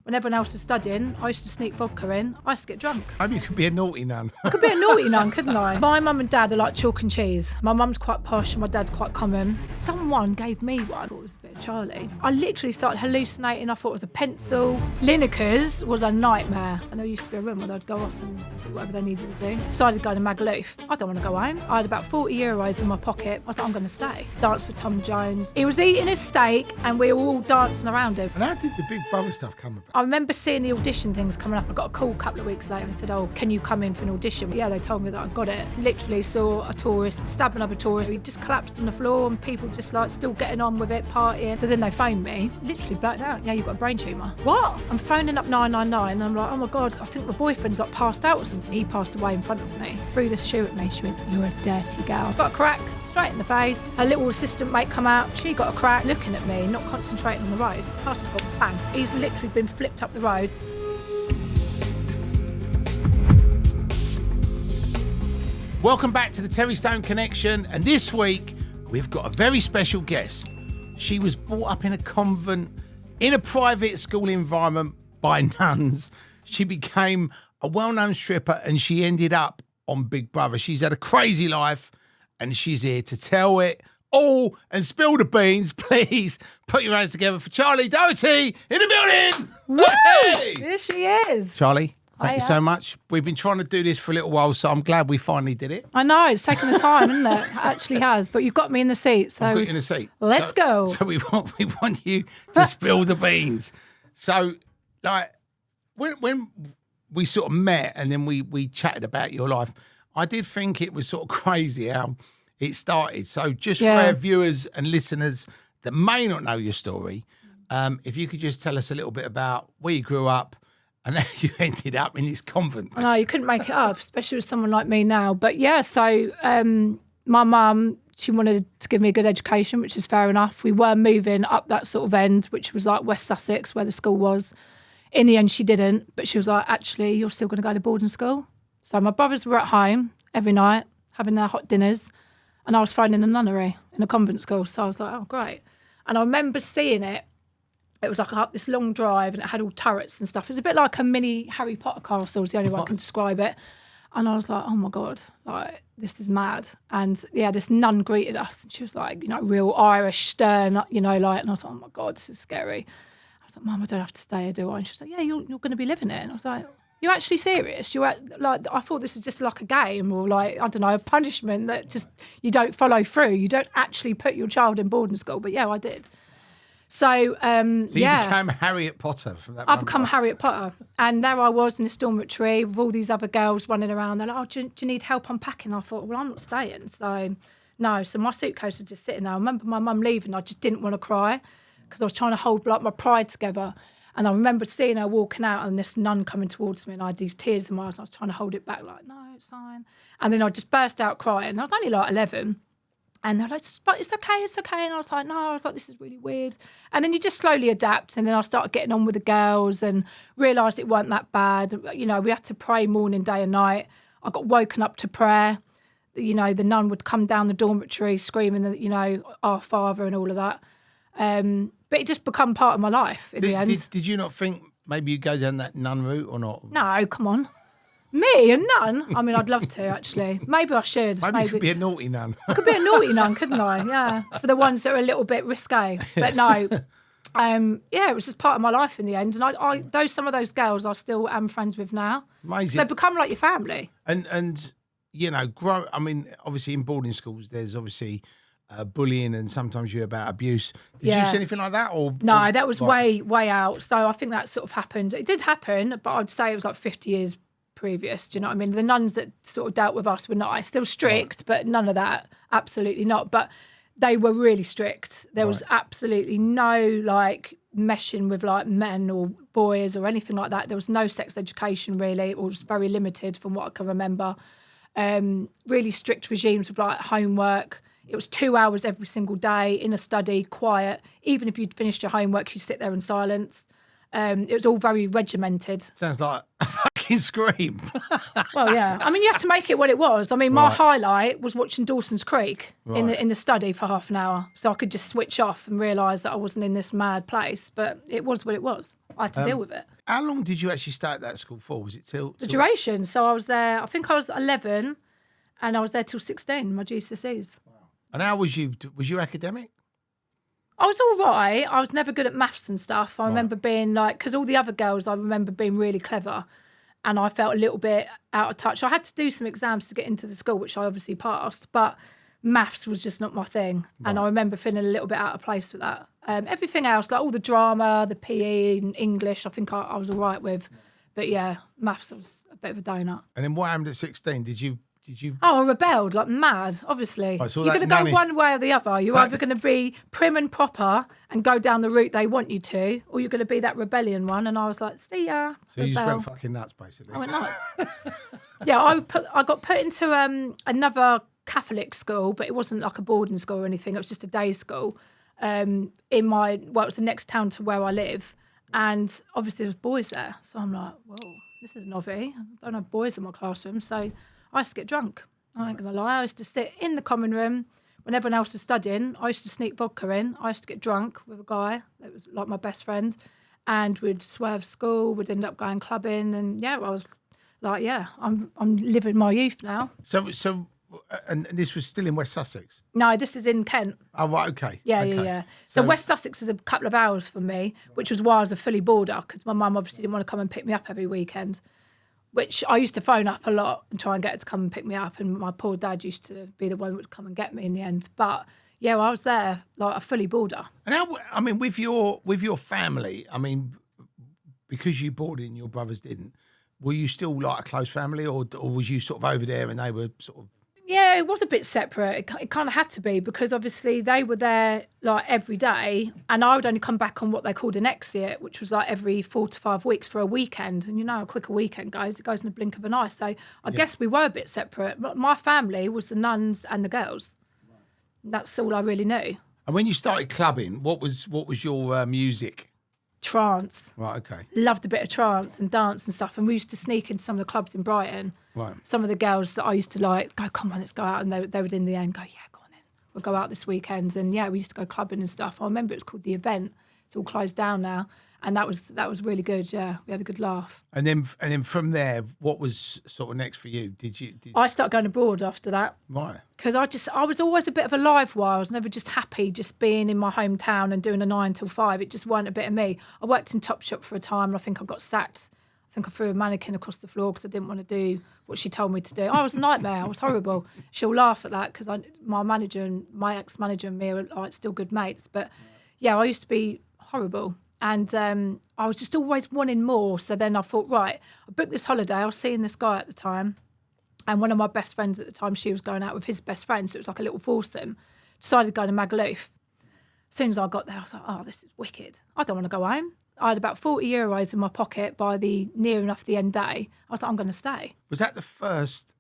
when everyone else was studying, I used to sneak vodka in. I used to get drunk. Maybe you could be a naughty nun. I could be a naughty nun, couldn't I? My mum and dad are like chalk and cheese. My mum's quite posh and my dad's quite common. Someone gave me one. I thought it was a bit of Charlie. I literally started hallucinating. I thought it was a pencil. Lineker's was a nightmare. And there used to be a room where they'd go off and do whatever they needed to do. Decided to go to Magaluf. I don't want to go home. I had about 40 euros in my pocket. I was like, I'm going to stay. Danced with Tom Jones. He was eating his steak and we were all dancing around him. And how did the Big Brother stuff come about? I remember seeing the audition things coming up. I got a call a couple of weeks later and said, oh, can you come in for an audition? Yeah, they told me that I got it. Literally saw a tourist stab another tourist. He just collapsed on the floor and people just like still getting on with it, partying. So then they phoned me, literally blacked out. Yeah, you've got a brain tumour. What? I'm phoning up 999 and I'm like, oh my God, I think my boyfriend's like passed out or something. He passed away in front of me. Threw this shoe at me. She went, you're a dirty girl. Got a crack. Straight in the face. Her little assistant mate come out. She got a crack looking at me, not concentrating on the road. Car has gone bang. He's literally been flipped up the road. Welcome back to the Terry Stone Connection. And this week, we've got a very special guest. She was brought up in a convent, in a private school environment by nuns. She became a well-known stripper and she ended up on Big Brother. She's had a crazy life. And she's here to tell it all and spill the beans. Please put your hands together for Charlie Doherty in the building. Woo! Hey! There she is. Charlie, thank you so much. We've been trying to do this for a little while, so I'm glad we finally did it. I know, it's taken the time, isn't it? It actually has. But you've got me in the seat. So I've got you in the seat. Let's go. So we want you to spill the beans. So, like, when we sort of met and then we chatted about your life, I did think it was sort of crazy how it started. So just for our viewers and listeners that may not know your story, if you could just tell us a little bit about where you grew up and how you ended up in this convent. I know, you couldn't make it up, especially with someone like me now. But yeah, so my mum, she wanted to give me a good education, which is fair enough. We were moving up that sort of end, which was like West Sussex, where the school was. In the end, she didn't. But she was like, actually, you're still going to go to boarding school. So my brothers were at home every night having their hot dinners and I was thrown in a nunnery in a convent school. So I was like, oh, great. And I remember seeing it. It was like up this long drive and it had all turrets and stuff. It was a bit like a mini Harry Potter castle is the only way I can describe it. And I was like, oh, my God, like, this is mad. And, yeah, this nun greeted us. And she was like, you know, real Irish, stern, you know, like, and I was like, oh, my God, this is scary. I was like, Mum, I don't have to stay here, do I? And she was like, yeah, you're going to be living it. And I was like, you're actually serious? Like, I thought this was just like a game or like, I don't know, a punishment that just you don't follow through. You don't actually put your child in boarding school. But yeah, I did. So you became Harriet Potter from that. I become Harriet Potter. And there I was in this dormitory with all these other girls running around. They're like, oh, do you need help unpacking? I thought, well, I'm not staying. So no, so my suitcase was just sitting there. I remember my mum leaving. I just didn't want to cry because I was trying to hold like my pride together. And I remember seeing her walking out and this nun coming towards me and I had these tears in my eyes and I was trying to hold it back like, no, it's fine. And then I just burst out crying. I was only like 11. And they're like, but it's okay. And I was like, no, I was like, this is really weird. And then you just slowly adapt. And then I started getting on with the girls and realised it weren't that bad. You know, we had to pray morning, day and night. I got woken up to prayer. You know, the nun would come down the dormitory screaming, you know, our Father and all of that. But it just become part of my life in the end. Did you not think maybe you'd go down that nun route or not? No, come on. Me, a nun? I mean, I'd love to, actually. Maybe I should. Maybe you could be a naughty nun. I could be a naughty nun, couldn't I? Yeah, for the ones that are a little bit risque. But no, yeah, it was just part of my life in the end. And some of those girls I still am friends with now. Amazing. They become like your family. And you know, I mean, obviously in boarding schools, there's obviously bullying and sometimes you hear about abuse. Did you see anything like that? No, that was way out. So I think that sort of happened. It did happen, but I'd say it was like 50 years previous. Do you know what I mean? The nuns that sort of dealt with us were nice. Still strict, but none of that. Absolutely not. But they were really strict. There was absolutely no like meshing with like men or boys or anything like that. There was no sex education really. It was very limited from what I can remember. Really strict regimes with like homework. It was 2 hours every single day in a study, quiet. Even if you'd finished your homework, you'd sit there in silence. It was all very regimented. Sounds like a fucking scream. Well, yeah. I mean, you have to make it what it was. I mean, my highlight was watching Dawson's Creek in the study for half an hour, so I could just switch off and realise that I wasn't in this mad place. But it was what it was. I had to deal with it. How long did you actually stay at that school for? Was it till The duration. So I was there, I think I was 11 and I was there till 16, my GCSEs. And how was you? Was you academic? I was all right. I was never good at maths and stuff. I remember being like, because all the other girls, I remember being really clever and I felt a little bit out of touch. I had to do some exams to get into the school, which I obviously passed, but maths was just not my thing. And I remember feeling a little bit out of place with that. Everything else, like all the drama, the PE and English, I think I was all right with. But yeah, maths was a bit of a donut. And then what happened at 16? Did you? Oh, I rebelled like mad, obviously. So You're going to go one way or the other. You're either going to be prim and proper and go down the route they want you to, or you're going to be that rebellion one. And I was like, see ya. So you just went fucking nuts, basically. I went nuts. Yeah, I got put into another Catholic school, but it wasn't like a boarding school or anything. It was just a day school it was the next town to where I live. And obviously there was boys there. So I'm like, whoa, this is novel. I don't have boys in my classroom. So I used to get drunk. I ain't going to lie. I used to sit in the common room when everyone else was studying. I used to sneak vodka in. I used to get drunk with a guy that was like my best friend. And we'd swerve school. We'd end up going clubbing. And yeah, I was like, yeah, I'm living my youth now. So, and this was still in West Sussex? No, this is in Kent. Oh, right, okay. Yeah. So West Sussex is a couple of hours from me, which was why I was a fully boarder, because my mum obviously didn't want to come and pick me up every weekend, which I used to phone up a lot and try and get her to come and pick me up, and my poor dad used to be the one that would come and get me in the end. But yeah, I was there like a fully boarder. And how, I mean, with your family, I mean, because you boarded and your brothers didn't, were you still like a close family, or was you sort of over there and they were sort of? Yeah, it was a bit separate. It kind of had to be, because obviously they were there like every day, and I would only come back on what they called an exit, which was like every 4 to 5 weeks for a weekend. And you know how quick a weekend goes. It goes in the blink of an eye. So I guess we were a bit separate. But my family was the nuns and the girls. That's all I really knew. And when you started clubbing, what was your music? Trance. Right, okay. Loved a bit of trance and dance and stuff. And we used to sneak into some of the clubs in Brighton. Right. Some of the girls that I used to like, go, come on, let's go out. And they would in the end go, yeah, go on then. We'll go out this weekend. And yeah, we used to go clubbing and stuff. I remember it was called The Event. It's all closed down now. And that was really good, yeah. We had a good laugh. And then from there, what was sort of next for you? I started going abroad after that. Right. Because I was always a bit of a live wire. I was never just happy just being in my hometown and doing a 9 till 5. It just weren't a bit of me. I worked in Topshop for a time and I think I got sacked. I think I threw a mannequin across the floor because I didn't want to do what she told me to do. I was a nightmare. I was horrible. She'll laugh at that because my manager and my ex-manager and me are like still good mates. But yeah, I used to be horrible. And I was just always wanting more. So then I thought, right, I booked this holiday. I was seeing this guy at the time. And one of my best friends at the time, she was going out with his best friend. So it was like a little foursome. Decided to go to Magaluf. As soon as I got there, I was like, oh, this is wicked. I don't want to go home. I had about 40 euros in my pocket by the near enough the end day. I was like, I'm going to stay. Was that the first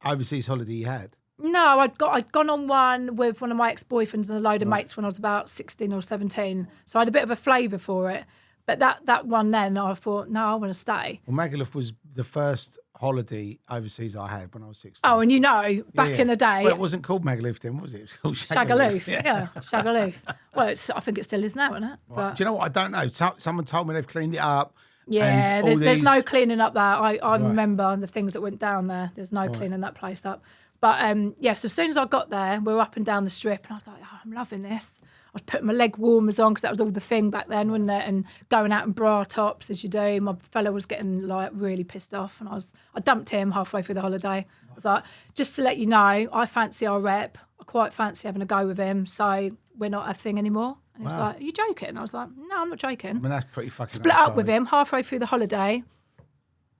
overseas holiday you had? No, I'd gone on one with one of my ex-boyfriends and a load of mates when I was about 16 or 17. So I had a bit of a flavour for it. But that one then, I thought, no, I want to stay. Well, Magaluf was the first holiday overseas I had when I was 16. Oh, and you know, back in the day... Well, it wasn't called Magaluf then, was it? It was called Shagaloof. Yeah, Shagaloof. Well, I think it still is now, isn't it? Right. But, do you know what? I don't know. Someone told me they've cleaned it up. Yeah, there's no cleaning up that. I remember the things that went down there. There's no cleaning that place up. But so as soon as I got there, we were up and down the strip, and I was like, oh, I'm loving this. I was putting my leg warmers on because that was all the thing back then, wasn't it? And going out in bra tops as you do. My fella was getting like really pissed off, and I dumped him halfway through the holiday. I was like, just to let you know, I fancy our rep. I quite fancy having a go with him, so we're not a thing anymore. And he was like, are you joking? And I was like, no, I'm not joking. I mean, that's pretty fucking Split up with him halfway through the holiday,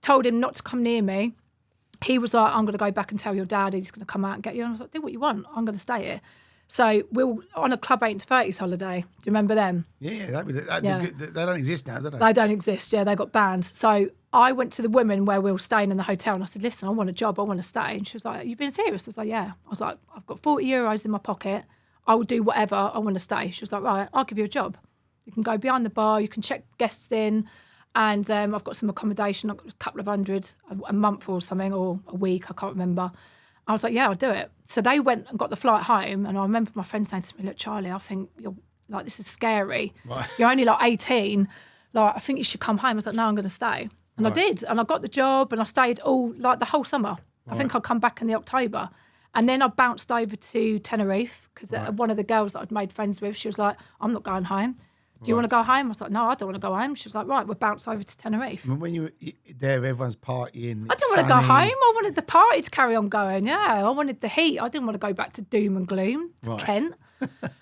told him not to come near me. He was like, I'm going to go back and tell your dad he's going to come out and get you. And I was like, do what you want. I'm going to stay here. So we were on a Club 8 to 30s holiday. Do you remember them? Yeah. They don't exist now, do they? They don't exist, yeah. They got banned. So I went to the women where we were staying in the hotel and I said, listen, I want a job. I want to stay. And she was like, you've been serious? I was like, yeah. I was like, I've got 40 euros in my pocket. I will do whatever. I want to stay. She was like, right, I'll give you a job. You can go behind the bar. You can check guests in. And I've got some accommodation, a couple of hundred a month or something, or a week, I can't remember. I was like, yeah, I'll do it. So they went and got the flight home. And I remember my friend saying to me, look, Charlie, I think you're like, this is scary. Right. You're only like 18. like, I think you should come home. I was like, no, I'm going to stay. And I did. And I got the job and I stayed the whole summer. I think I'll come back in the October. And then I bounced over to Tenerife because one of the girls that I'd made friends with, she was like, I'm not going home. Do you want to go home? I was like, no, I don't want to go home. She was like, right, we'll bounce over to Tenerife. I mean, when you were there, everyone's partying. I didn't want to go home. I wanted the party to carry on going. Yeah, I wanted the heat. I didn't want to go back to doom and gloom to Kent.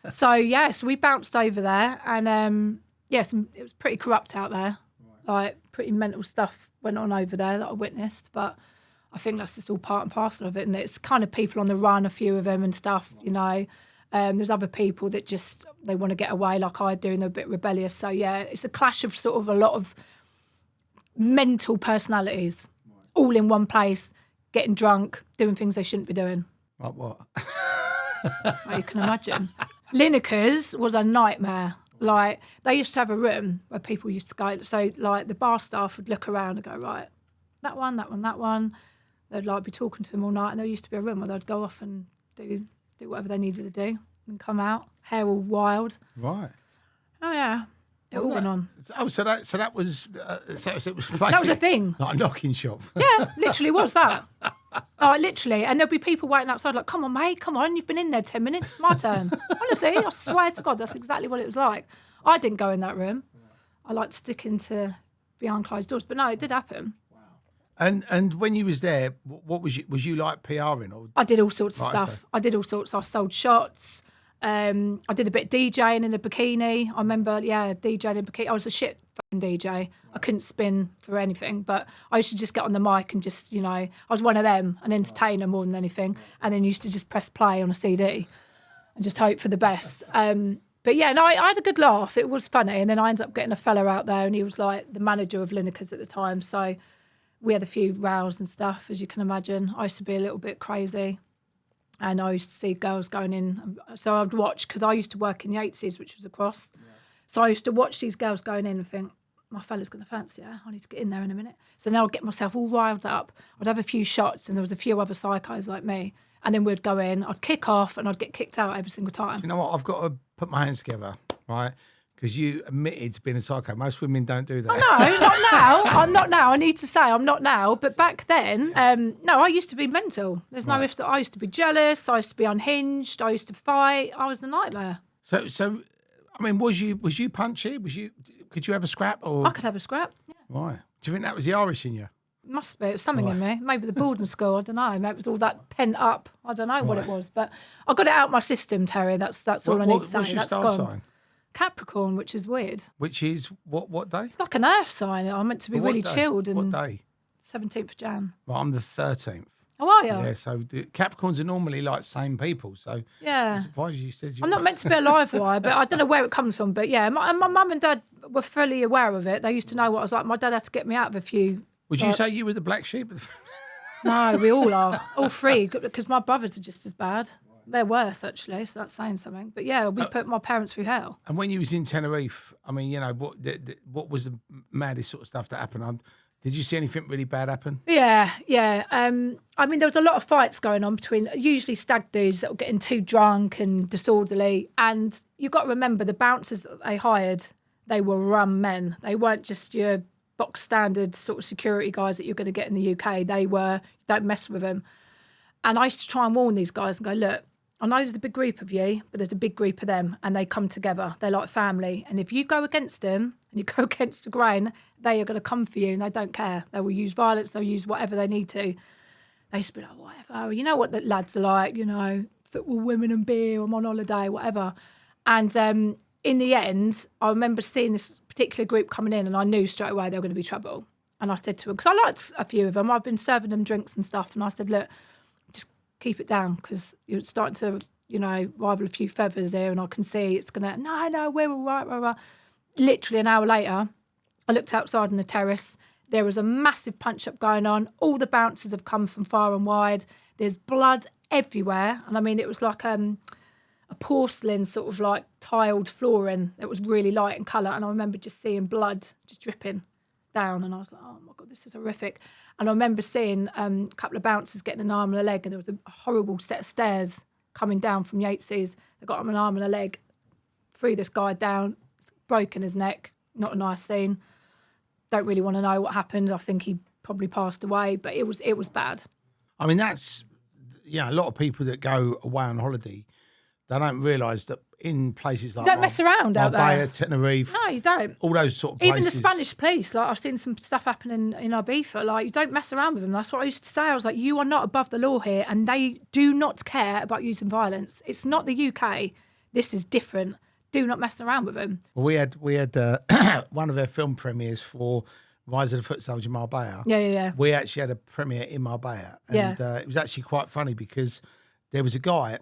So we bounced over there. And, it was pretty corrupt out there. Like, pretty mental stuff went on over there that I witnessed. But I think that's just all part and parcel of it. And it's kind of people on the run, a few of them and stuff, you know. There's other people that just, they want to get away like I do and they're a bit rebellious. So, it's a clash of sort of a lot of mental personalities all in one place, getting drunk, doing things they shouldn't be doing. Like what? You can imagine. Lineker's was a nightmare. Like, they used to have a room where people used to go. So, like, the bar staff would look around and go, right, that one, that one, that one. They'd, like, be talking to them all night. And there used to be a room where they'd go off and do whatever they needed to do and come out, hair all wild. Right. Oh, yeah. It all went on. Oh, so that was it was that was a thing. Like a knocking shop. Yeah, literally was that. Oh, literally. And there'll be people waiting outside like, come on, mate, come on. You've been in there 10 minutes. It's my turn. Honestly, I swear to God, that's exactly what it was like. I didn't go in that room. I liked sticking to behind closed doors. But no, it did happen. And when you was there, what was you like PRing? Or? I did all sorts of stuff. Okay. I did all sorts. I sold shots. I did a bit of DJing in a bikini. I remember, DJing in a bikini. I was a shit fucking DJ. I couldn't spin for anything, but I used to just get on the mic and just, you know, I was one of them, an entertainer more than anything, and then used to just press play on a CD and just hope for the best. But yeah, no, I had a good laugh. It was funny. And then I ended up getting a fella out there and he was like the manager of Lineker's at the time. So we had a few rows and stuff, as you can imagine. I used to be a little bit crazy. And I used to see girls going in. So I'd watch, because I used to work in the 80s, which was across. Yeah. So I used to watch these girls going in and think, my fella's going to fancy her. I need to get in there in a minute. So now I'd get myself all riled up. I'd have a few shots and there was a few other psychos like me. And then we'd go in, I'd kick off and I'd get kicked out every single time. You know what? I've got to put my hands together, right? Because you admitted to being a psycho. Most women don't do that. Oh, no, not now. I'm not now. I need to say I'm not now. But back then, no, I used to be mental. There's no ifs. I used to be jealous. I used to be unhinged. I used to fight. I was a nightmare. So, I mean, was you punchy? Could you have a scrap? Or? I could have a scrap. Yeah. Why? Do you think that was the Irish in you? Must be. It was something in me. Maybe the boarding school. I don't know. Maybe it was all that pent up. I don't know what it was. But I got it out my system, Terry. That's all I need to say. What's your star sign? Capricorn, which is weird. Which is what day? It's like an earth sign. I'm meant to be really chilled. What day? 17th of Jan. Well, I'm the 13th. Oh, are you? Yeah, so Capricorns are normally like same people. So yeah. I'm surprised you said you I'm not meant to be a live wire, but I don't know where it comes from. But yeah, my mum and dad were fully aware of it. They used to know what I was like. My dad had to get me out of a few. Would you say you were the black sheep? No, we all are. All three, because my brothers are just as bad. They're worse, actually, so that's saying something. But yeah, we put my parents through hell. And when you was in Tenerife, I mean, you know, what was the maddest sort of stuff that happened? Did you see anything really bad happen? Yeah. I mean, there was a lot of fights going on between usually stag dudes that were getting too drunk and disorderly. And you've got to remember, the bouncers that they hired, they were rum men. They weren't just your box standard sort of security guys that you're going to get in the UK. They were, don't mess with them. And I used to try and warn these guys and go, look, I know there's a big group of you, but there's a big group of them and they come together. They're like family. And if you go against them and you go against the grain, they are going to come for you and they don't care. They will use violence. They'll use whatever they need to. They used to be like, whatever. You know what the lads are like, you know, football, women and beer, I'm on holiday, whatever. And in the end, I remember seeing this particular group coming in and I knew straight away they were going to be trouble. And I said to them, because I liked a few of them, I've been serving them drinks and stuff. And I said, look, keep it down because you're starting to, you know, rival a few feathers here and I can see it's going to, no, we're all right. Literally an hour later, I looked outside on the terrace. There was a massive punch-up going on. All the bouncers have come from far and wide. There's blood everywhere. And I mean, it was like a porcelain sort of like tiled flooring that was really light in colour. And I remember just seeing blood just dripping down and I was like, oh my God, this is horrific. And I remember seeing a couple of bouncers getting an arm and a leg and there was a horrible set of stairs coming down from Yates's. They got him an arm and a leg, threw this guy down, broken his neck, not a nice scene. Don't really want to know what happened. I think he probably passed away, but it was bad. I mean, that's, a lot of people that go away on holiday, they don't realise that in places like Don't mess around out there. Marbella, Tenerife. No, you don't. All those sort of places. Even the Spanish police, like I've seen some stuff happen in Ibiza, like you don't mess around with them. That's what I used to say. I was like, you are not above the law here, and they do not care about using violence. It's not the UK. This is different. Do not mess around with them. Well, we had one of our film premieres for Rise of the Foot Soldier Marbella. Yeah. We actually had a premiere in Marbella, and it was actually quite funny because there was a guy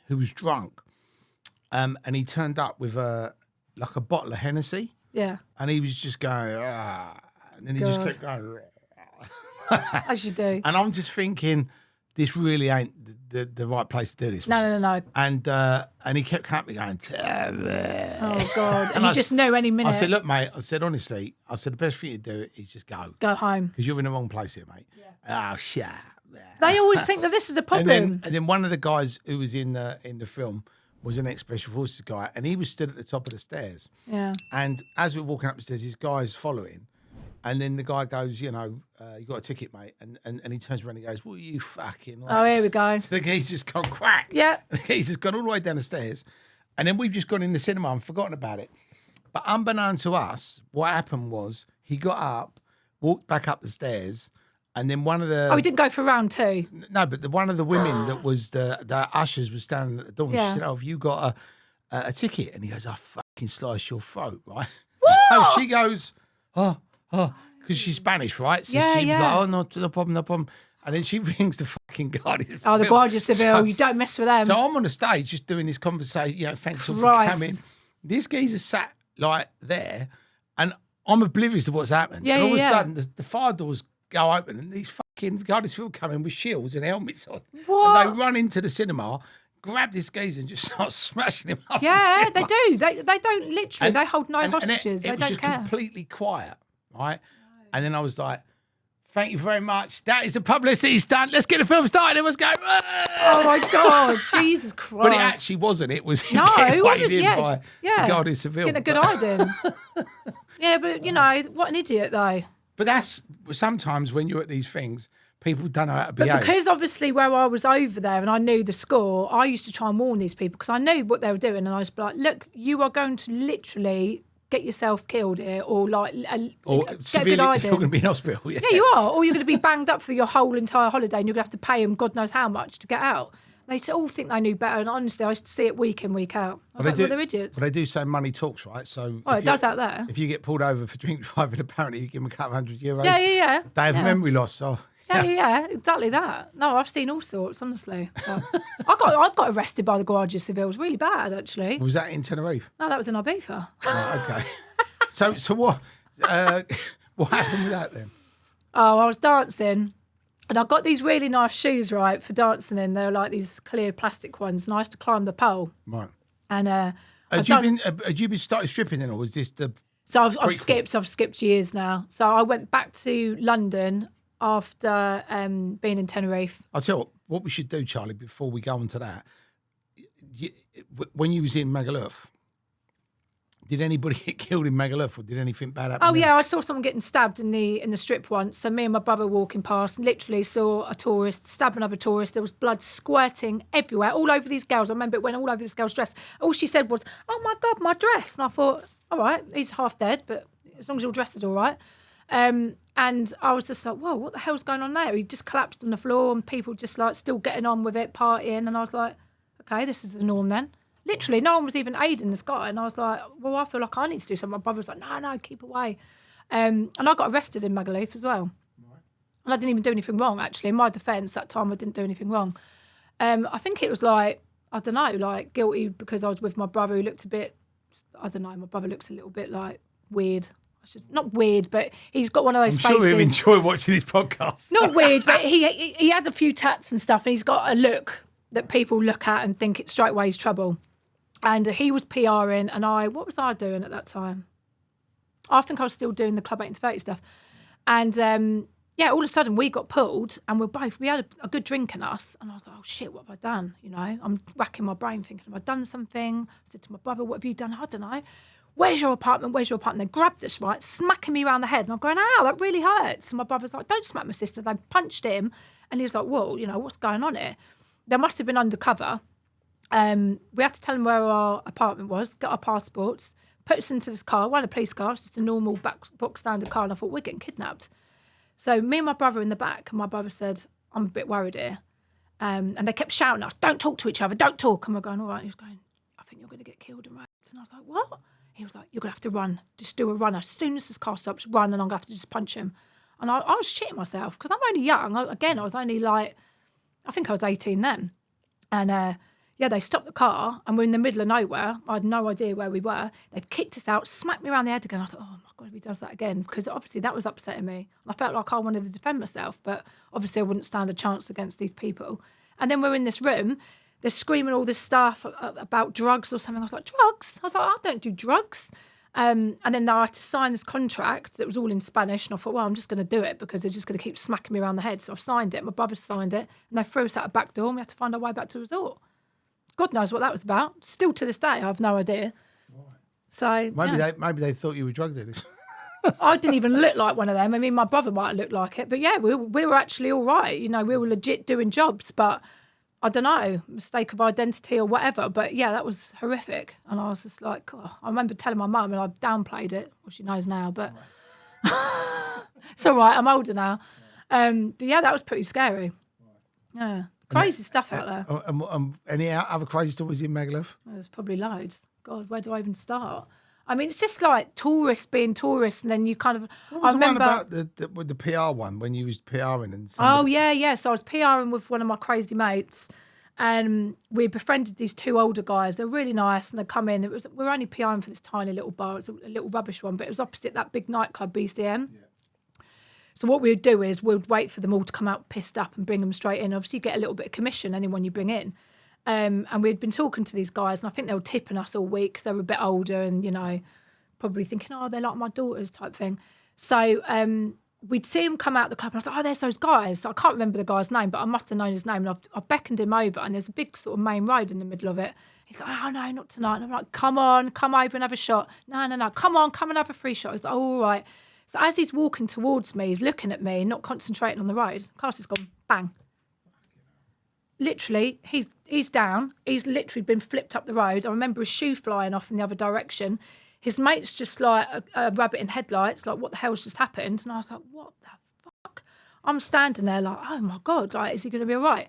who was drunk, and he turned up with a bottle of Hennessy. Yeah. And he was just going, and then he just kept going. As you do. And I'm just thinking, this really ain't the right place to do this. No. And he kept coming going, oh God. And you just knew any minute. I said, look, mate, honestly, the best thing to do is just go. Go home. Because you're in the wrong place here, mate. Yeah. Oh, shit. They always think that this is a problem. And then one of the guys who was in the film was an ex-Special Forces guy, and he was stood at the top of the stairs. Yeah. And as we're walking up the stairs, this guy's following. And then the guy goes, you got a ticket, mate. And he turns around and he goes, what are you fucking like? Oh, here we go. So the guy's just gone crack. Yeah. He's just gone all the way down the stairs. And then we've just gone in the cinema and forgotten about it. But unbeknown to us, what happened was he got up, walked back up the stairs, and then one of the... Oh, he didn't go for round two? No, but one of the women that was the ushers was standing at the door. And she said, have you got a ticket? And he goes, I fucking slice your throat, right? So she goes, because she's Spanish, right? So she was like, no problem. And then she rings the fucking Guardia Civil. Oh, the Guardia Civil, you don't mess with them. So I'm on the stage just doing this conversation, thanks all for coming. This geezer sat like there, and I'm oblivious to what's happening. And all of a sudden, the fire doors go open, and these fucking Guardia Civil come in with shields and helmets on. What? And they run into the cinema, grab this geezer and just start smashing him up. Yeah, they do. They don't literally, they hold no hostages. They don't was just care. completely quiet, right? And then I was like, thank you very much. That is a publicity stunt. Let's get the film started. Everyone's going, oh my God, Jesus Christ. But it actually wasn't. It was him no, getting weighed in by the Guardia Civil. Getting a good hide in. Yeah, but what an idiot though. But that's sometimes when you're at these things, people don't know how to behave. But because obviously where I was over there and I knew the score, I used to try and warn these people because I knew what they were doing, and I was like, look, you are going to literally get yourself killed here, or severely, you're going to be in hospital. Yeah, you are. Or you're going to be banged up for your whole entire holiday, and you're going to have to pay them God knows how much to get out. They all think they knew better, and honestly, I used to see it week in, week out. I was like, they're idiots. Well, they do say money talks, right? So it does out there. If you get pulled over for drink driving, apparently you give them a couple €100. Yeah. They have memory loss, so... Yeah, exactly that. No, I've seen all sorts, honestly. I got arrested by the Guardia Civil. It was really bad, actually. Was that in Tenerife? No, that was in Ibiza. Oh, okay. So what happened with that then? Oh, I was dancing, and I got these really nice shoes, right, for dancing in. They were like these clear plastic ones, and I used to climb the pole. Right. And had you been started stripping then, or was this the... So I've skipped years now. So I went back to London after being in Tenerife. I'll tell you what we should do, Charlie, before we go on to that. When you was in Magaluf, did anybody get killed in Magaluf, or did anything bad happen? Oh yeah, I saw someone getting stabbed in the strip once. So me and my brother walking past, and literally saw a tourist stab another tourist. There was blood squirting everywhere, all over these girls. I remember it went all over this girl's dress. All she said was, "Oh my God, my dress!" And I thought, all right, he's half dead, but as long as your dress is all right. And I was just like, whoa, what the hell's going on there? He just collapsed on the floor, and people just like still getting on with it, partying. And I was like, okay, this is the norm then. Literally, no one was even aiding this guy. And I was like, well, I feel like I need to do something. My brother was like, no, keep away. And I got arrested in Magaluf as well. Right. And I didn't even do anything wrong, actually. In my defence, that time I didn't do anything wrong. I think it was like, I don't know, like guilty because I was with my brother who looked a bit, I don't know, my brother looks a little bit like weird. Not weird, but he's got one of those faces. I'm sure he'll enjoy watching his podcast. Not weird, but he had a few tats and stuff, and he's got a look that people look at and think it's straight away he's trouble. And he was PRing, and what was I doing at that time? I think I was still doing the Club 8 to 30 stuff. And all of a sudden we got pulled, and we had a good drink in us, and I was like, oh shit, what have I done? I'm racking my brain thinking, have I done something? I said to my brother, what have you done? I don't know. where's your apartment? Where's your apartment? They grabbed us, right, smacking me around the head. And I'm going, ow, that really hurts. And my brother's like, don't smack my sister. They punched him. And he was like, whoa, what's going on here? They must have been undercover. We had to tell them where our apartment was, get our passports, put us into this car, one of the police cars, just a normal box standard car. And I thought, we're getting kidnapped. So me and my brother in the back, and my brother said, I'm a bit worried here. And they kept shouting at us, don't talk to each other, don't talk. And we're going, all right. And he was going, I think you're going to get killed and raped. And I was like, what? He was like, you're going to have to run. Just do a run. As soon as this car stops, run, and I'm going to have to just punch him. And I was shitting myself because I'm only young. I was only like, I think I was 18 then. And they stopped the car and we're in the middle of nowhere. I had no idea where we were. They've kicked us out, smacked me around the head again. I thought, oh my God, if he does that again. Because obviously that was upsetting me. I felt like I wanted to defend myself, but obviously I wouldn't stand a chance against these people. And then we're in this room. They're screaming all this stuff about drugs or something. I was like, drugs? I was like, I don't do drugs. And then I had to sign this contract that was all in Spanish. And I thought, well, I'm just going to do it because they're just going to keep smacking me around the head. So I've signed it. My brother signed it. And they threw us out a back door and we had to find our way back to the resort. God knows what that was about. Still to this day, I have no idea. Right. So maybe they thought you were drug dealers. I didn't even look like one of them. I mean, my brother might have looked like it. But yeah, we were actually all right. We were legit doing jobs. But I don't know, mistake of identity or whatever. But yeah, that was horrific. And I was just like, oh. I remember telling my mum and I downplayed it. Well, she knows now, but it's all right. I'm older now. But yeah, that was pretty scary. Yeah. Crazy stuff out there. Any other crazy stories in Magaluf? There's probably loads. God, where do I even start? I mean, it's just like tourists being tourists, and then you kind of. What was the one about the PR one when you was PRing and? Oh yeah. So I was PRing with one of my crazy mates, and we befriended these two older guys. They're really nice, and they come in. We were only PRing for this tiny little bar. It's a little rubbish one, but it was opposite that big nightclub, BCM. Yeah. So what we would do is we'd wait for them all to come out pissed up and bring them straight in. Obviously, you get a little bit of commission, anyone you bring in. And we'd been talking to these guys, and I think they were tipping us all week because they were a bit older and, probably thinking, oh, they're like my daughters type thing. So we'd see him come out the club, and I was like, oh, there's those guys. So I can't remember the guy's name, but I must have known his name. And I beckoned him over, and there's a big sort of main road in the middle of it. He's like, oh, no, not tonight. And I'm like, come on, come over and have a shot. No, come on, come and have a free shot. He's like, oh, all right. So as he's walking towards me, he's looking at me, not concentrating on the road. Car's just gone, bang. Literally, he's down. He's literally been flipped up the road. I remember his shoe flying off in the other direction. His mate's just like a rabbit in headlights, like, what the hell's just happened? And I was like, what the fuck? I'm standing there like, oh my God, like, is he going to be all right?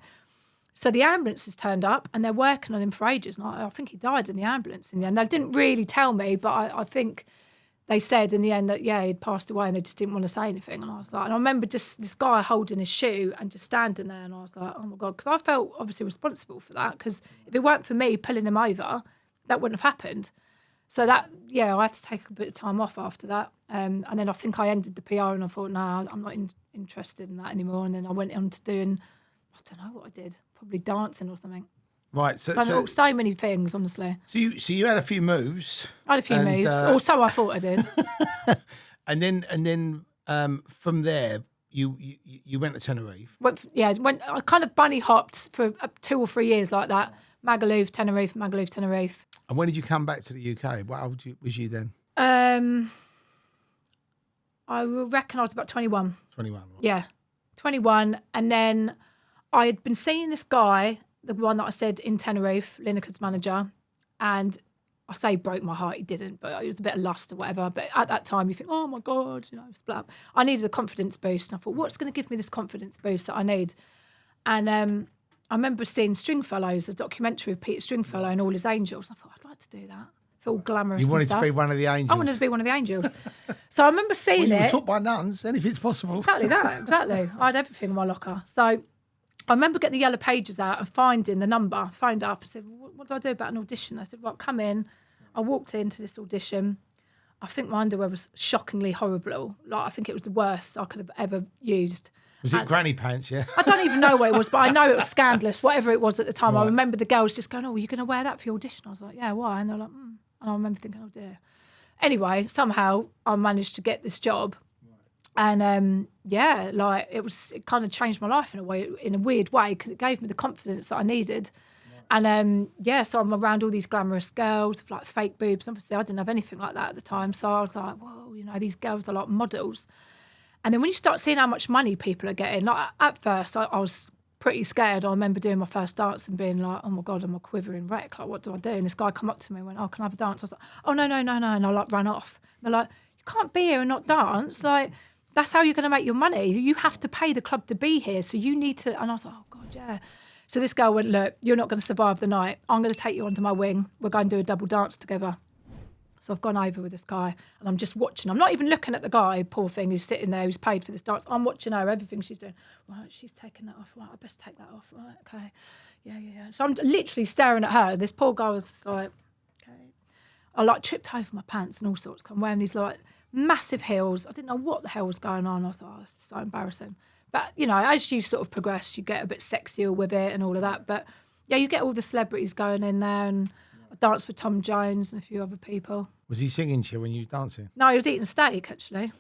So the ambulance has turned up and they're working on him for ages. And I think he died in the ambulance in the end. They didn't really tell me, but I think they said in the end that, yeah, he'd passed away and they just didn't want to say anything. And I was like, and I remember just this guy holding his shoe and just standing there. And I was like, oh my God, because I felt obviously responsible for that. Because if it weren't for me pulling him over, that wouldn't have happened. So that, yeah, I had to take a bit of time off after that. And then I think I ended the PR and I thought, no, I'm not interested in that anymore. And then I went on to doing, I don't know what I did, probably dancing or something. Right, so many things, honestly. So you had a few moves. I had a few moves, or so I thought I did. and then from there, you went to Tenerife. I kind of bunny hopped for 2 or 3 years like that. Magaluf, Tenerife. And when did you come back to the UK? What old was you then? I reckon I was about 21. 21. Right. Yeah, 21, and then I had been seeing this guy. The one that I said in Tenerife, Lineker's manager, and I say broke my heart, he didn't, but it was a bit of lust or whatever. But at that time you think, oh my God, split up. I needed a confidence boost, and I thought, what's going to give me this confidence boost that I need? And I remember seeing Stringfellows, a documentary of Peter Stringfellow and all his angels. I thought, I'd like to do that. Feel glamorous. You wanted and stuff. To be one of the angels. I wanted to be one of the angels. So I remember seeing you were taught by nuns, anything's possible. Exactly that, exactly. I had everything in my locker. So I remember getting the yellow pages out and finding the number, phoned up and said, what do I do about an audition? I said, right, come in. I walked into this audition. I think my underwear was shockingly horrible. Like, I think it was the worst I could have ever used. Was it granny pants, yeah? I don't even know what it was, but I know it was scandalous, whatever it was at the time. Right. I remember the girls just going, oh, you're going to wear that for your audition? I was like, yeah, why? And they're like, And I remember thinking, oh, dear. Anyway, somehow I managed to get this job. And it kind of changed my life in a weird way, because it gave me the confidence that I needed. And so I'm around all these glamorous girls with like fake boobs. Obviously, I didn't have anything like that at the time. So I was like, whoa, these girls are like models. And then when you start seeing how much money people are getting, like at first I was pretty scared. I remember doing my first dance and being like, oh my God, I'm a quivering wreck. Like, what do I do? And this guy come up to me and went, oh, can I have a dance? I was like, oh, no. And I like ran off. They're like, you can't be here and not dance. Like, that's how you're going to make your money. You have to pay the club to be here. So you need to. And I was like, oh God, yeah. So this girl went, look, you're not going to survive the night. I'm going to take you onto my wing. We're going to do a double dance together. So I've gone over with this guy and I'm just watching. I'm not even looking at the guy, poor thing, who's sitting there, who's paid for this dance. I'm watching her, everything she's doing. Right, she's taking that off. Right, I best take that off. Right, okay. Yeah. So I'm literally staring at her. This poor guy was like, okay. I like tripped over my pants and all sorts. I'm wearing these like massive heels. I didn't know what the hell was going on. I was like, oh, this is so embarrassing. But, as you sort of progress, you get a bit sexier with it and all of that. But, yeah, you get all the celebrities going in there, and I danced for Tom Jones and a few other people. Was he singing to you when you was dancing? No, he was eating steak, actually.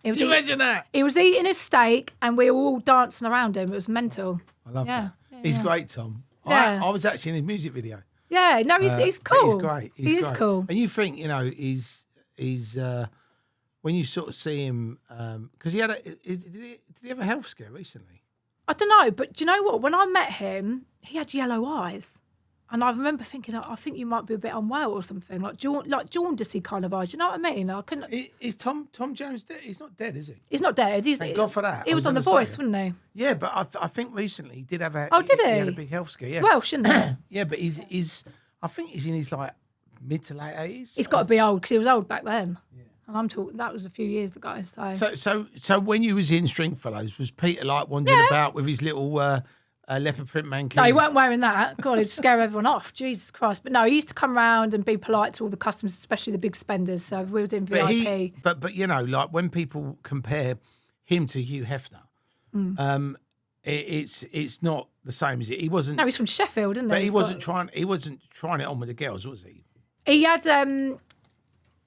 Can you imagine that? He was eating his steak and we were all dancing around him. It was mental. I love that. Yeah, he's great, Tom. Yeah. I was actually in his music video. Yeah, no, he's cool. He's great. He is cool. And you think, he's when you sort of see him, because he had did he have a health scare recently? I don't know, but do you know what? When I met him, he had yellow eyes. And I remember thinking, I think you might be a bit unwell or something, like jaundicey kind of eyes. Do you know what I mean? I couldn't. Is Tom Jones dead? He's not dead, is he? He's not dead. Thank God for that. He was on The Voice, wasn't he? Yeah, but I think recently he did have a. Oh, did he? He had a big health scare. Yeah. Well, shouldn't he? Yeah, but he's. I think he's in his like mid to late 80s. He's got to be old because he was old back then. Yeah. And I'm talking. That was a few years ago. So when you was in Stringfellows, was Peter like wandering about with his little leopard print mankini? No, he weren't wearing that. God, he'd scare everyone off. Jesus Christ! But no, he used to come round and be polite to all the customers, especially the big spenders. So if we were doing VIP. But like when people compare him to Hugh Hefner, it's not the same, is it? He wasn't. No, he's from Sheffield, isn't he? But he wasn't trying it on with the girls, was he? He had.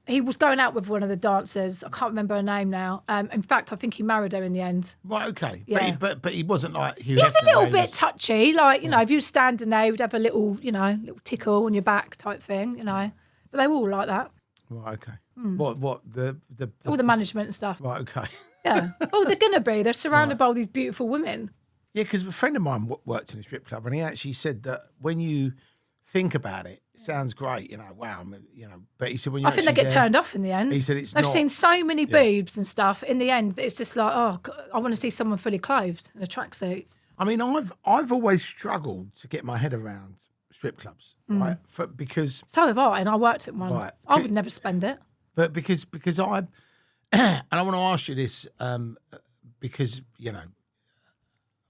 He was going out with one of the dancers. I can't remember her name now. In fact, I think he married her in the end. Right, okay. Yeah. But he wasn't like Hugh Hefner. He was a little bit touchy. Like, if you were standing there, you'd have a little, little tickle on your back type thing, But they were all like that. Right, okay. What the all the management and stuff. Right, okay. Yeah. Oh, they're going to be. They're surrounded by all these beautiful women. Yeah, because a friend of mine worked in a strip club and he actually said that when you think about it, it sounds great, wow, but he said when you I think they get turned off in the end. He said I've seen so many boobs and stuff. In the end, it's just like, oh, I want to see someone fully clothed in a tracksuit. I mean, I've always struggled to get my head around strip clubs, right? Because so have I, and I worked at one. Right. I would never spend it. But because I, and I want to ask you this, because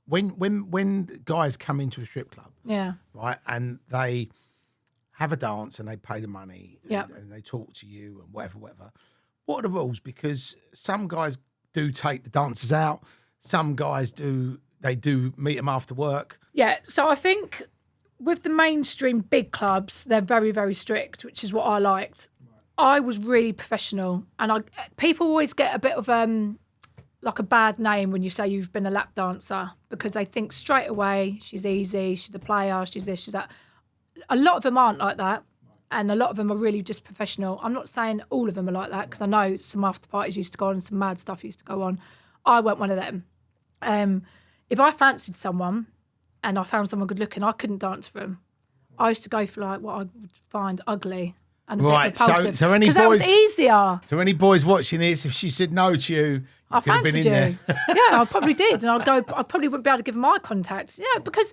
when guys come into a strip club, right, and they have a dance and they pay the money, and they talk to you and whatever. What are the rules? Because some guys do take the dancers out, some guys do meet them after work. Yeah, so I think with the mainstream big clubs, they're very, very strict, which is what I liked. I was really professional, and people always get a bit of like a bad name when you say you've been a lap dancer, because they think straight away she's easy, she's a player, she's this, she's that. A lot of them aren't like that, and a lot of them are really just professional. I'm not saying all of them are like that, because I know some after parties used to go on and some mad stuff used to go on. I weren't one of them. If I fancied someone and I found someone good looking, I couldn't dance for them. I used to go for like what I would find ugly and a bit repulsive. So any boys, that was easier. So any boys watching this, if she said no to you, I fancied you. Yeah, I probably did, and I probably wouldn't be able to give them eye contact. Yeah, because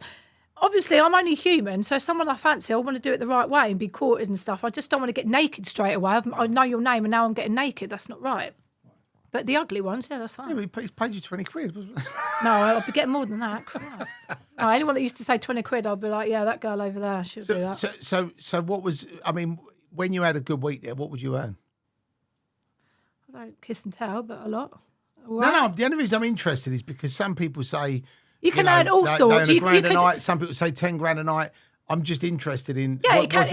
obviously I'm only human, so someone I fancy, I want to do it the right way and be courted and stuff. I just don't want to get naked straight away. I know your name and now I'm getting naked. That's not right. But the ugly ones, yeah, that's fine. Yeah, but he paid you 20 quid. No, I'll be getting more than that. Christ. No, anyone that used to say 20 quid, I'll be like, yeah, that girl over there, she'll do that. So what was, I mean, when you had a good week there, what would you earn? I don't kiss and tell, but a lot. Right. No, the only reason I'm interested is because some people say you can earn all sorts. They earn £1 a night. Some people say 10 grand a night. I'm just interested in ridiculous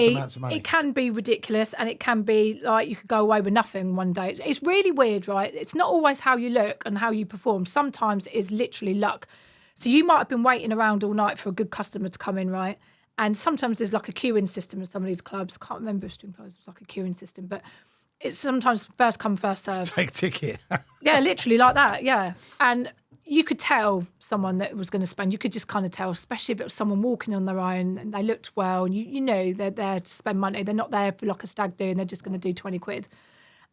amounts of money. It can be ridiculous, and it can be like you could go away with nothing one day. It's really weird, right? It's not always how you look and how you perform. Sometimes it is literally luck. So you might have been waiting around all night for a good customer to come in, right? And sometimes there's like a queuing system in some of these clubs. I can't remember if Stringfellows was like a queuing system, but it's sometimes first come, first served. Take a ticket. Yeah, literally like that, yeah. And you could tell someone that was going to spend. You could just kind of tell, especially if it was someone walking on their own and they looked well and you know they're there to spend money. They're not there for like a stag do and they're just going to do 20 quid.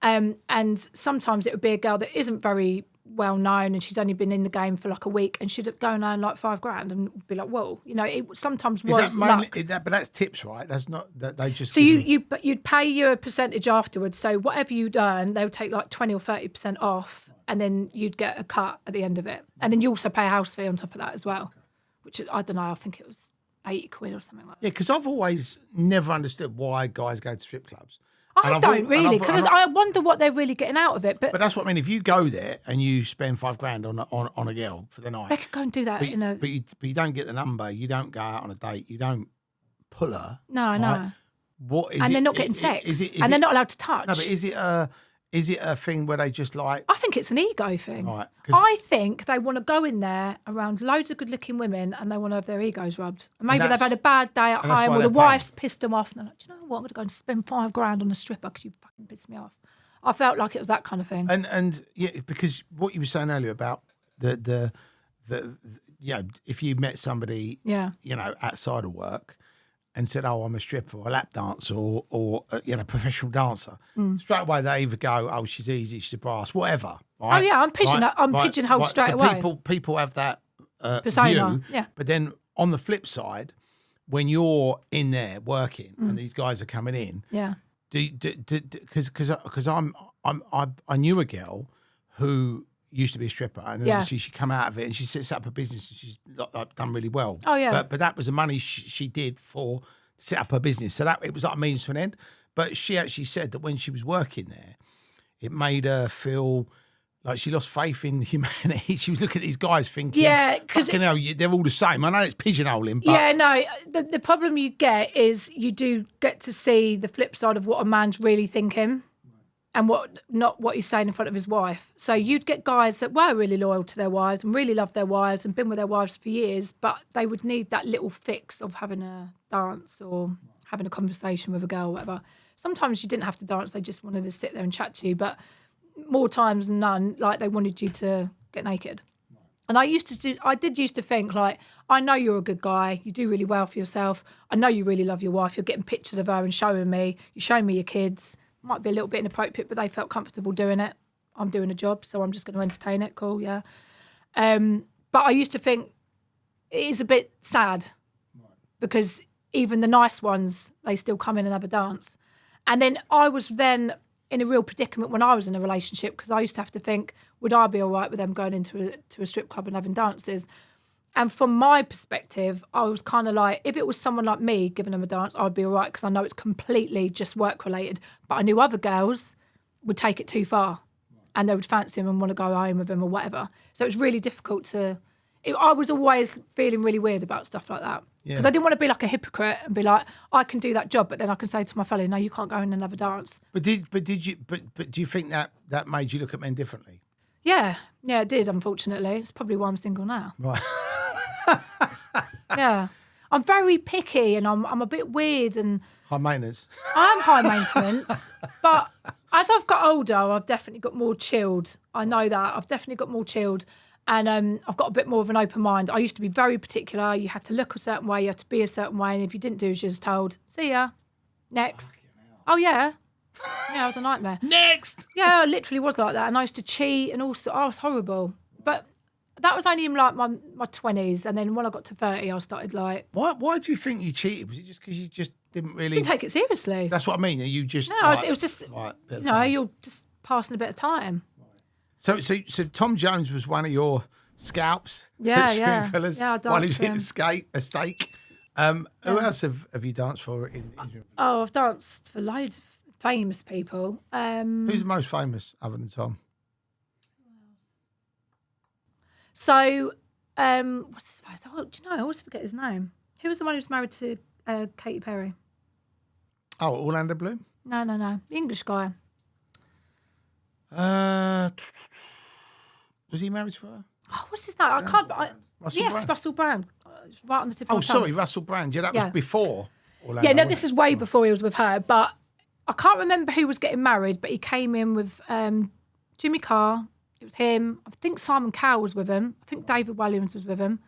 And sometimes it would be a girl that isn't very well known and she's only been in the game for like a week and she'd go and earn like $5,000 and be like, whoa, you know, it sometimes was Is that mainly, luck. but that's tips, right? That's not that they just. So you'd pay your percentage afterwards. So whatever you'd earn, they would take like 20 or 30% off, and then you'd get a cut at the end of it. And then you also pay a house fee on top of that as well, which I don't know. I think it was 80 quid or something like that. Yeah, because I've always never understood why guys go to strip clubs. I don't really, because I wonder what they're really getting out of it. But that's what I mean. If you go there and you spend $5,000 on a girl for the night, they could go and do that. But you don't get the number. You don't go out on a date. You don't pull her. No, I know. What is and it? they're not getting sex. Is they're not allowed to touch. No, but is it a thing where they just like? I think it's an ego thing. Right, I think they want to go in there around loads of good-looking women and they want to have their egos rubbed. And maybe they've had a bad day at home or the wife's pissed them off and they're like, do you know what? I'm going to go and spend $5,000 on a stripper because you fucking pissed me off. I felt like it was that kind of thing. And yeah, because what you were saying earlier about the you know, if you met somebody, you know, outside of work and said, "Oh, I'm a stripper, or a lap dancer, or you know, professional dancer," straight away they either go, "Oh, she's easy, she's a brass, whatever." Right? Oh yeah, I'm pigeonholed straight away. People have that persona, view, yeah. But then on the flip side, when you're in there working and these guys are coming in, yeah, because I knew a girl who used to be a stripper, and then obviously she come out of it and she sets up a business and she's like, done really well. Oh yeah, but that was the money she did for set up her business, so that it was like a means to an end. But she actually said that when she was working there, it made her feel like she lost faith in humanity. She was looking at these guys thinking, because they're all the same. I know it's pigeonholing, but yeah, no. The problem you get is you do get to see the flip side of what a man's really thinking. And not what he's saying in front of his wife. So you'd get guys that were really loyal to their wives and really loved their wives and been with their wives for years, but they would need that little fix of having a dance or having a conversation with a girl or whatever. Sometimes you didn't have to dance, they just wanted to sit there and chat to you, but more times than none, like they wanted you to get naked. And I did used to think, like, I know you're a good guy, you do really well for yourself, I know you really love your wife, you're getting pictures of her and showing me, you're showing me your kids. Might be a little bit inappropriate, but they felt comfortable doing it. I'm doing a job, so I'm just going to entertain it. Cool, yeah. But I used to think it is a bit sad because even the nice ones, they still come in and have a dance. And then I was then in a real predicament when I was in a relationship because I used to have to think, would I be all right with them going into a strip club and having dances? And from my perspective, I was kind of like, if it was someone like me giving them a dance, I'd be all right because I know it's completely just work related. But I knew other girls would take it too far and they would fancy him and want to go home with him or whatever. So it was really difficult I was always feeling really weird about stuff like that. Because I didn't want to be like a hypocrite and be like, I can do that job, but then I can say to my fellow, no, you can't go in and have a dance. But do you think that made you look at men differently? Yeah, it did, unfortunately. It's probably why I'm single now. Right. Yeah, I'm very picky and I'm a bit weird and high maintenance. I'm high maintenance, but as I've got older, I've definitely got more chilled. I know that I've definitely got more chilled, and I've got a bit more of an open mind. I used to be very particular. You had to look a certain way, you had to be a certain way, and if you didn't do as you was told, see ya, next. Oh yeah, it was a nightmare. Next. Yeah, I literally was like that, and I used to cheat and also I was horrible, but. That was only in like my 20s, and then when I got to 30, I started like... Why do you think you cheated? Was it just because you just didn't really... Didn't take it seriously. That's what I mean. You just... No, it was just, you're just passing a bit of time. So Tom Jones was one of your scalps? Yeah. Stringfellows, Yeah, I danced while he was for hitting a steak. Who else have you danced for? I've danced for loads of famous people. Who's the most famous other than Tom? So, what's his face? Oh, do you know? I always forget his name. Who was the one who was married to Katy Perry? Oh, Orlando Bloom? No. The English guy. Was he married to her? Oh, what's his name? I can't. Russell Yes, Brand. Russell Brand. It's right on the tip of Oh, my tongue. sorry, Russell Brand. Yeah, that was before Orlando. Yeah, no, wasn't this it? is way before he was with her. But I can't remember who was getting married, but he came in with Jimmy Carr. It was him. I think Simon Cowell was with him. I think David Williams was with him.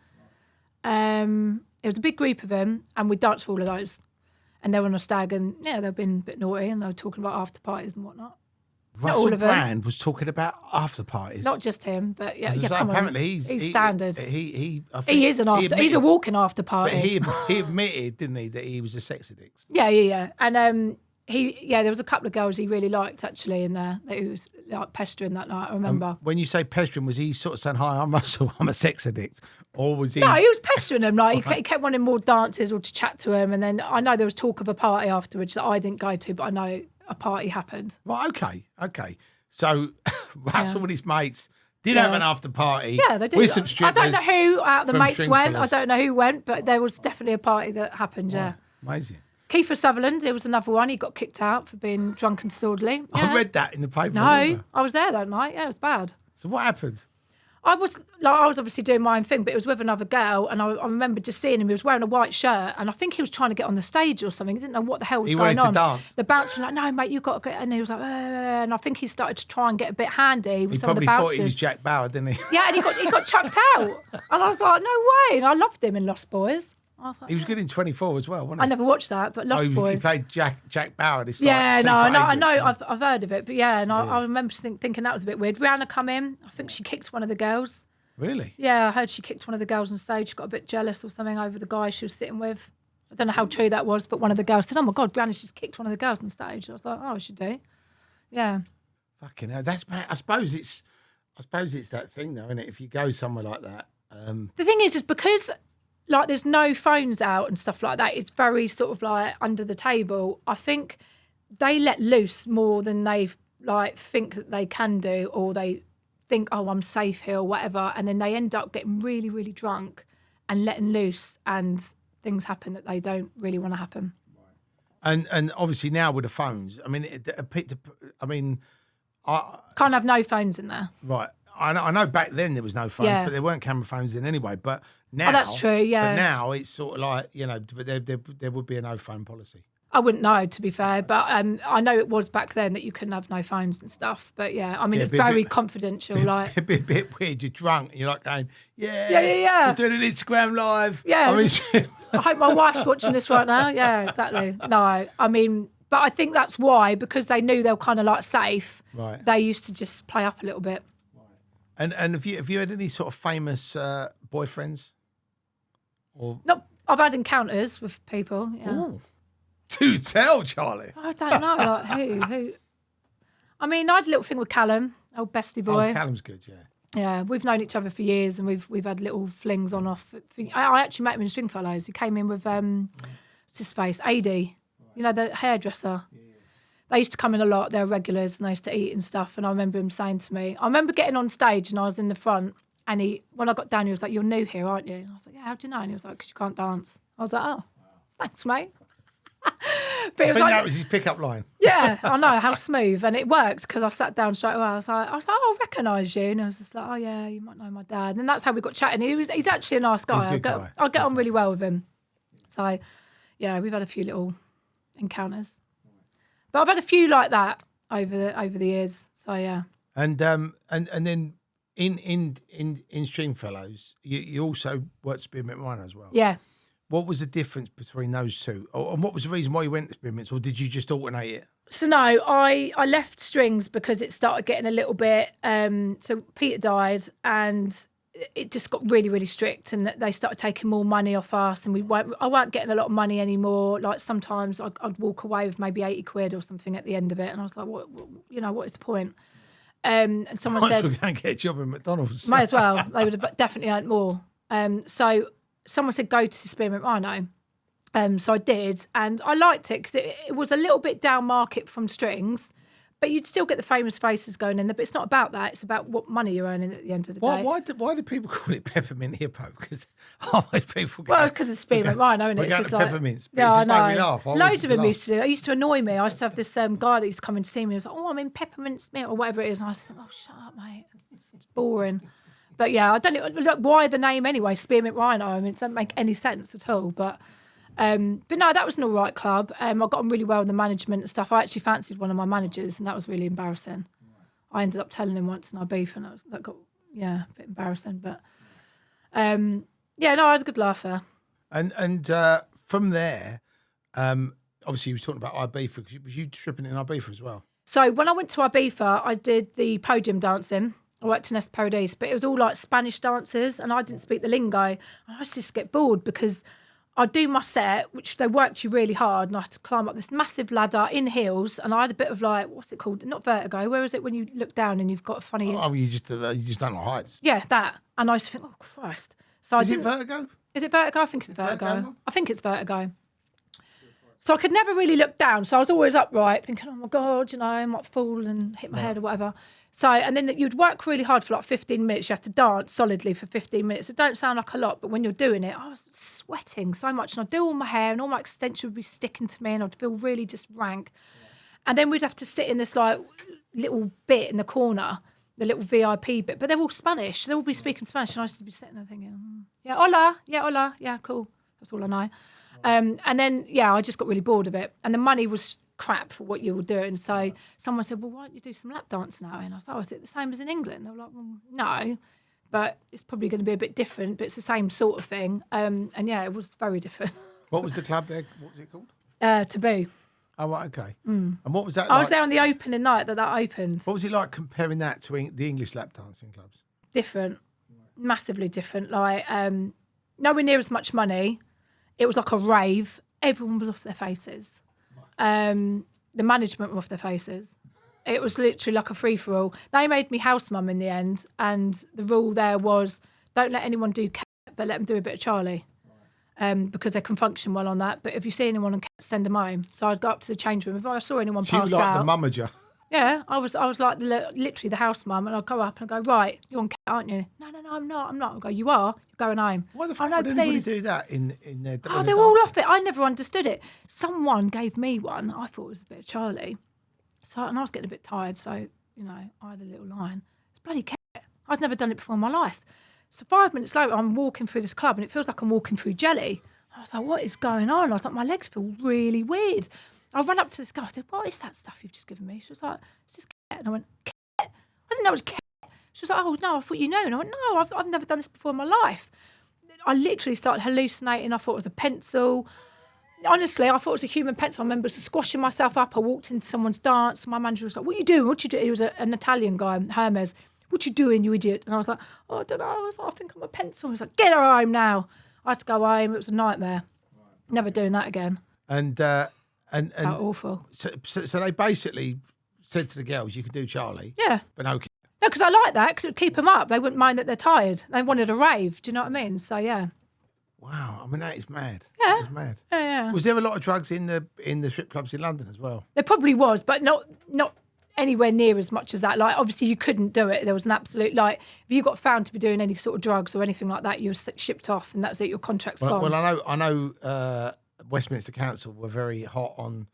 It was a big group of them, and we danced for all of those. And they were on a stag, and they've been a bit naughty, and they were talking about after parties and whatnot. Russell all of them. Brand was talking about after parties. Not just him, but As I say, come apparently on. he's standard. I think He is an after. He's a walking after But party. he admitted, didn't he, that he was a sex addict. Yeah. And there was a couple of girls he really liked actually in there that he was like pestering that night. I remember. When you say pestering, was he sort of saying, "Hi, I'm Russell, I'm a sex addict," or was he? No, he was pestering them. Like he kept wanting more dances or to chat to him. And then I know there was talk of a party afterwards that I didn't go to, but I know a party happened. Well, okay. So Russell and his mates did have an after party. Yeah, they did. With some I strippers. don't know who out of the from mates went. I Stringfellows. don't know who went, but there was definitely a party that happened. Yeah. Amazing. Kiefer Sutherland, it was another one. He got kicked out for being drunk and disorderly. Yeah. I read that in the paper. No, I was there that night. Yeah, it was bad. So what happened? I was obviously doing my own thing, but it was with another girl, and I remember just seeing him. He was wearing a white shirt, and I think he was trying to get on the stage or something. He didn't know what the hell was He going wanted to on. dance. The bouncer was like, "No, mate, you've got to get," and he was like, and I think he started to try and get a bit handy with He some of the probably bouncers. thought he was Jack Bauer, didn't he? Yeah, and he got chucked out, and I was like, "No way!" And I loved him in Lost Boys. I was like, He was good in 24 as well, wasn't he? I never watched that, but Lost he Boys. played Jack Bauer. This Yeah, like, no, I secret know, agent. I've heard of it, but I remember thinking that was a bit weird. Rihanna come in, I think she kicked one of the girls. Really? Yeah, I heard she kicked one of the girls on stage. She got a bit jealous or something over the guy she was sitting with. I don't know how true that was, but one of the girls said, "Oh my God, Rihanna's just kicked one of the girls on stage." I was like, "Oh, I should do." Yeah. Fucking hell, that's bad. I suppose it's that thing though, isn't it? If you go somewhere like that, The thing is because like there's no phones out and stuff like that, it's very sort of like under the table. I think they let loose more than they like think that they can do, or they think, "Oh, I'm safe here," or whatever, and then they end up getting really, really drunk and letting loose, and things happen that they don't really want to happen. and obviously now with the phones, I mean, Can't have no phones in there. right. I know back then there was no phones, Yeah. but there weren't camera phones then anyway. But now, that's true, yeah. But now it's sort of like but there would be a no phone policy. I wouldn't know, to be fair, but I know it was back then that you couldn't have no phones and stuff. But yeah, I mean, Yeah, it's be a very bit- confidential. Like, It'd be a bit weird. You're drunk and you're like going, Yeah. we're doing an Instagram live. Yeah. I mean, I hope my wife's watching this right now. Yeah, exactly. No, I mean, but I think that's why, because they knew they were kind of like safe. Right. They used to just play up a little bit. and have you had any sort of famous boyfriends? Or Not, I've had encounters with people. Yeah. Ooh. Do tell, Charlie. I don't know, like who. I mean, I had a little thing with Callum, old bestie boy. Oh, Callum's good, yeah. Yeah, we've known each other for years, and we've had little flings on off. I actually met him in Stringfellows. He came in with what's his face, AD, you know, the hairdresser. They used to come in a lot. They were regulars, and they used to eat and stuff. And I remember him saying to me, I remember getting on stage, and I was in the front. And when I got down, he was like, "You're new here, aren't you?" And I was like, "Yeah, how do you know?" And he was like, "Because you can't dance." I was like, "Oh, thanks, mate." But it I was think like, that was his pickup line. yeah, I know, how smooth. And it worked because I sat down straight away. I was like, "Oh, I recognise you." And I was just like, "Oh, yeah, you might know my dad." And that's how we got chatting. He's actually a nice guy. He's a good guy. I get on really well with him. So, yeah, we've had a few little encounters. But I've had a few like that over the years. So, yeah. And then in Stringfellows, you also worked Spearmint Rhino as well. Yeah. What was the difference between those two? And what was the reason why you went to Spearmint? Or did you just alternate it? So no, I left Strings because it started getting a little bit. So Peter died, and it just got really, really strict, and they started taking more money off us, and I weren't getting a lot of money anymore. Like sometimes I'd walk away with maybe 80 quid or something at the end of it, and I was like, what is the point? And someone Might said, as well go and get a job in McDonald's. might as well. They would have definitely earned more. So someone said, go to Spearmint Rhino. So I did, and I liked it because it was a little bit down market from Strings, but you'd still get the famous faces going in there. But it's not about that. It's about what money you're earning at the end of the day. Why do people call it peppermint hippo? Because people go. Well, because it's spearmint rhino, isn't it? It's just like peppermints. Yeah, I Made me know. laugh. Loads of them used to do. It used to annoy me. I used to have this guy that used to come and see me. He was like, "Oh, I'm in peppermint mint or whatever it is," and I was like, "Oh, shut up, mate. It's boring." But yeah, I don't know why the name anyway. Spearmint rhino. I mean, it doesn't make any sense at all. But no, that was an all right club. I got on really well with the management and stuff. I actually fancied one of my managers, and that was really embarrassing. I ended up telling him once in our beef, and that got a bit embarrassing. But I had a good laugh there. And from there, obviously you was talking about Ibiza, because was you tripping in Ibiza as well? So when I went to Ibiza, I did the podium dancing. I worked in Est Paradis, but it was all like Spanish dancers, and I didn't speak the lingo. And I used to just get bored because I'd do my set, which they worked you really hard, and I had to climb up this massive ladder in heels, and I had a bit of like, what's it called? Not vertigo. Where is it when you look down and you've got a funny... Oh, you just don't like heights. Yeah, that. And I used to think, oh, Christ. So Is it vertigo? Is it vertigo? I think it's vertigo. I think it's vertigo. So I could never really look down. So I was always upright thinking, oh my God, I might fall and hit my head or whatever. So, and then you'd work really hard for like 15 minutes. You have to dance solidly for 15 minutes. It don't sound like a lot, but when you're doing it, I was sweating so much. And I'd do all my hair and all my extensions would be sticking to me and I'd feel really just rank. And then we'd have to sit in this like little bit in the corner, the little VIP bit, but they're all Spanish. They'll all be speaking Spanish. And I used to be sitting there thinking, yeah, hola, yeah, cool. That's all I know. And then, I just got really bored of it. And the money was crap for what you were doing. So someone said, well, why don't you do some lap dance now? And I was like, oh, is it the same as in England? They were like, well, no, but it's probably going to be a bit different, but it's the same sort of thing. And it was very different. What was the club there? What was it called? Taboo. Oh, right, okay. And what was that I like? was there on the opening night that What opened. was it like comparing that to the English lap dancing clubs? Different. Massively different. Like, nowhere near as much money. It was like a rave. Everyone was off their faces. The management were off their faces. It was literally like a free-for-all. They made me house mum in the end, and the rule there was don't let anyone do cat, but let them do a bit of Charlie, because they can function well on that. But if you see anyone on cat, send them home. So I'd go up to the change room. If I saw anyone So passed you were like out... the mummager? Yeah, I was like literally the house mum, and I'd go up and I'd go, right, you're on cat, aren't you? No, I'm not. I'd go, you are? You're going home. Why the fuck would anybody do that in their Oh, they're all off it. I never understood it. Someone gave me one. I thought it was a bit of Charlie. And I was getting a bit tired, so, I had a little line. It's bloody cat. I'd never done it before in my life. So 5 minutes later, I'm walking through this club, and it feels like I'm walking through jelly. I was like, what is going on? I was like, my legs feel really weird. I ran up to this girl. I said, what is that stuff you've just given me? She was like, it's just cat. And I went, cat? I didn't know it was cat. She was like, oh, no, I thought you knew. And I went, no, I've never done this before in my life. I literally started hallucinating. I thought it was a pencil. Honestly, I thought it was a human pencil. I remember squashing myself up. I walked into someone's dance. My manager was like, what are you doing? What you doing? He was an Italian guy, Hermes. What you doing, you idiot? And I was like, oh, I don't know. I was like, I think I'm a pencil. He was like, get her home now. I had to go home. It was a nightmare. Never doing that again. And how awful. So they basically said to the girls, you can do Charlie. Yeah. But no. No, because I like that, because it would keep them up. They wouldn't mind that they're tired. They wanted a rave. Do you know what I mean? So, yeah. Wow. I mean, that is mad. Yeah. That is mad. Yeah. Was there a lot of drugs in the strip clubs in London as well? There probably was, but not anywhere near as much as that. Like, obviously, you couldn't do it. There was an absolute, like, if you got found to be doing any sort of drugs or anything like that, you were shipped off, and that's it. Your contract's gone. Well, I know Westminster Council were very hot on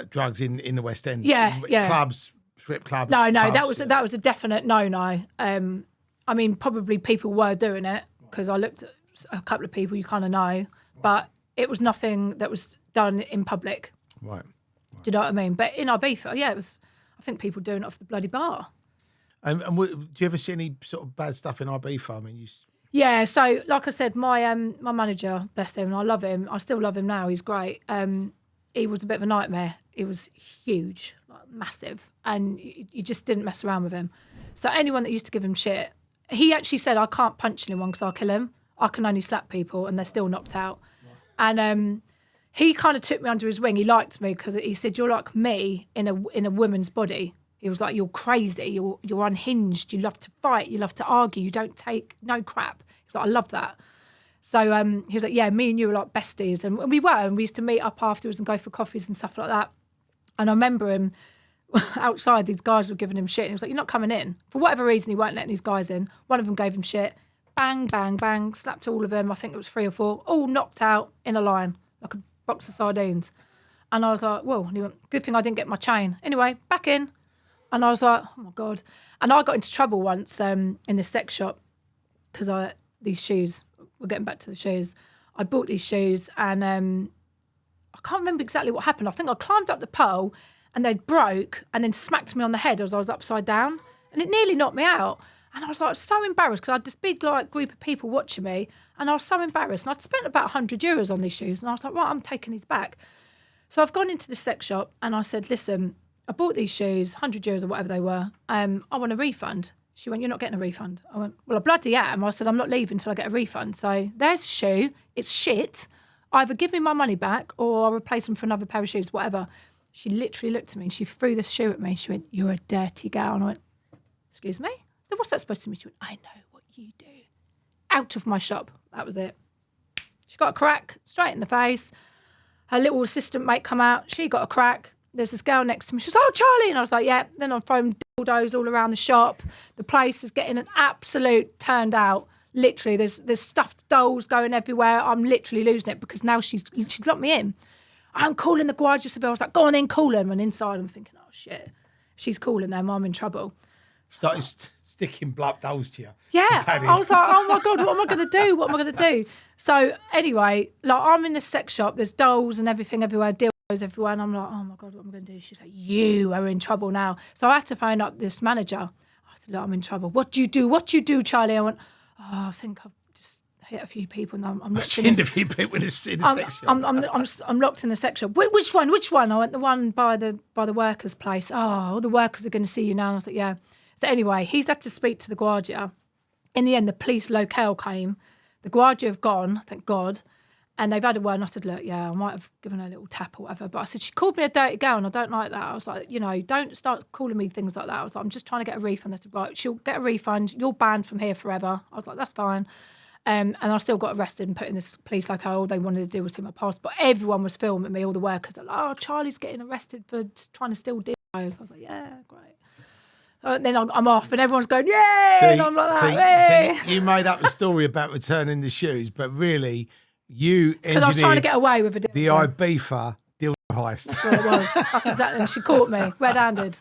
drugs in the West End. Yeah. Clubs, strip clubs. No, pubs, that was a definite no. I mean, probably people were doing it, because I looked at a couple of people you kind of know, but it was nothing that was done in public. Right. Do you know what I mean? But in Ibiza, it was, I think people doing it off the bloody bar. And do you ever see any sort of bad stuff in Ibiza? I mean, Yeah, so like I said, my manager, bless him, and I love him. I still love him now. He's great. He was a bit of a nightmare. He was huge, like massive, and you just didn't mess around with him. So anyone that used to give him shit, he actually said, I can't punch anyone because I'll kill him. I can only slap people and they're still knocked out. And he kind of took me under his wing. He liked me because he said, you're like me in a woman's body. He was like, you're crazy, you're unhinged, you love to fight, you love to argue, you don't take no crap. He was like, I love that. So he was like, yeah, me and you were like besties. And we were, and we used to meet up afterwards and go for coffees and stuff like that. And I remember him, outside, these guys were giving him shit. And he was like, "You're not coming in." For whatever reason, he weren't letting these guys in. One of them gave him shit. Bang, bang, bang. Slapped all of them. I think it was 3 or 4. All knocked out in a line, like a box of sardines. And I was like, whoa. And he went, "Good thing I didn't get my chain." Anyway, back in. And I was like, oh, my God. And I got into trouble once in the sex shop because these shoes, we're getting back to the shoes. I bought these shoes and I can't remember exactly what happened. I think I climbed up the pole and they broke and then smacked me on the head as I was upside down. And it nearly knocked me out. And I was like so embarrassed because I had this big like group of people watching me and I was so embarrassed. And I'd spent about €100 on these shoes and I was like, right, I'm taking these back. So I've gone into the sex shop and I said, "Listen, I bought these shoes, €100 or whatever they were. I want a refund." She went, "You're not getting a refund." I went, "Well, I bloody am." I said, "I'm not leaving until I get a refund." So there's a shoe. It's shit. Either give me my money back or I'll replace them for another pair of shoes, whatever. She literally looked at me. She threw this shoe at me. She went, "You're a dirty girl." And I went, "Excuse me?" I said, "What's that supposed to mean?" She went, "I know what you do." Out of my shop. That was it. She got a crack straight in the face. Her little assistant mate come out. She got a crack. There's this girl next to me. She's, "Oh, Charlie." And I was like, "Yeah." Then I'm throwing dildos all around the shop. The place is getting an absolute turned out. Literally, there's stuffed dolls going everywhere. I'm literally losing it because now she's locked me in. I'm calling the Guardia Civil. I was like, "Go on in, call them." And inside I'm thinking, oh, shit. She's calling them. I'm in trouble. Started sticking blood dolls to you. Yeah. I was like, oh, my God, what am I going to do? What am I going to do? So anyway, like I'm in this sex shop. There's dolls and everything everywhere, dildos everywhere. And I'm like, oh, my God, what am I going to do? She's like, "You are in trouble now." So I had to phone up this manager. I said, "Look, I'm in trouble." "What do you do? What do you do, Charlie?" I went, "Oh, I think I've just hit a few people and I'm locked in a few people in the sex shop. I'm locked in the sex shop. Which one? Which one?" I went, "The one by the workers' place." "Oh, all the workers are going to see you now." And I was like, "Yeah." So anyway, he's had to speak to the Guardia. In the end, the police locale came. The Guardia have gone, thank God. And they've had a word and I said, "Look, yeah, I might have given her a little tap or whatever." But I said, "She called me a dirty girl and I don't like that." I was like, "Don't start calling me things like that." I was like, "I'm just trying to get a refund." They said, "Right, she'll get a refund. You're banned from here forever." I was like, "That's fine." And I still got arrested and put in this police locale. All they wanted to do was see my passport. Everyone was filming me, all the workers. They're like, "Oh, Charlie's getting arrested for trying to steal dildos." I was like, "Yeah, great." Then I'm off and everyone's going, "Yay!" And I'm like that. See, you made up a story about returning the shoes, but really, you because I was trying to get away with it. The Ibiza dildo heist. That's what it was. That's exactly. And she caught me red-handed.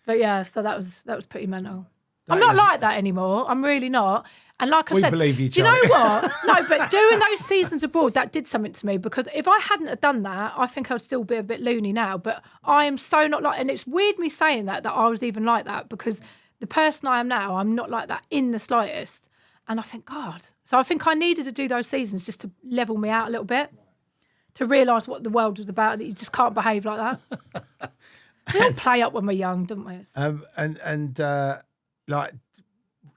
But yeah, so that was pretty mental. I'm not like that anymore. I'm really not. And like I said, believe you, do you know what? No, but doing those seasons abroad, that did something to me because if I hadn't have done that, I think I'd still be a bit loony now. But I am so not like, and it's weird me saying that I was even like that because the person I am now, I'm not like that in the slightest. And I think, God. So I think I needed to do those seasons just to level me out a little bit, to realise what the world was about, that you just can't behave like that. We all play up when we're young, don't we? Like,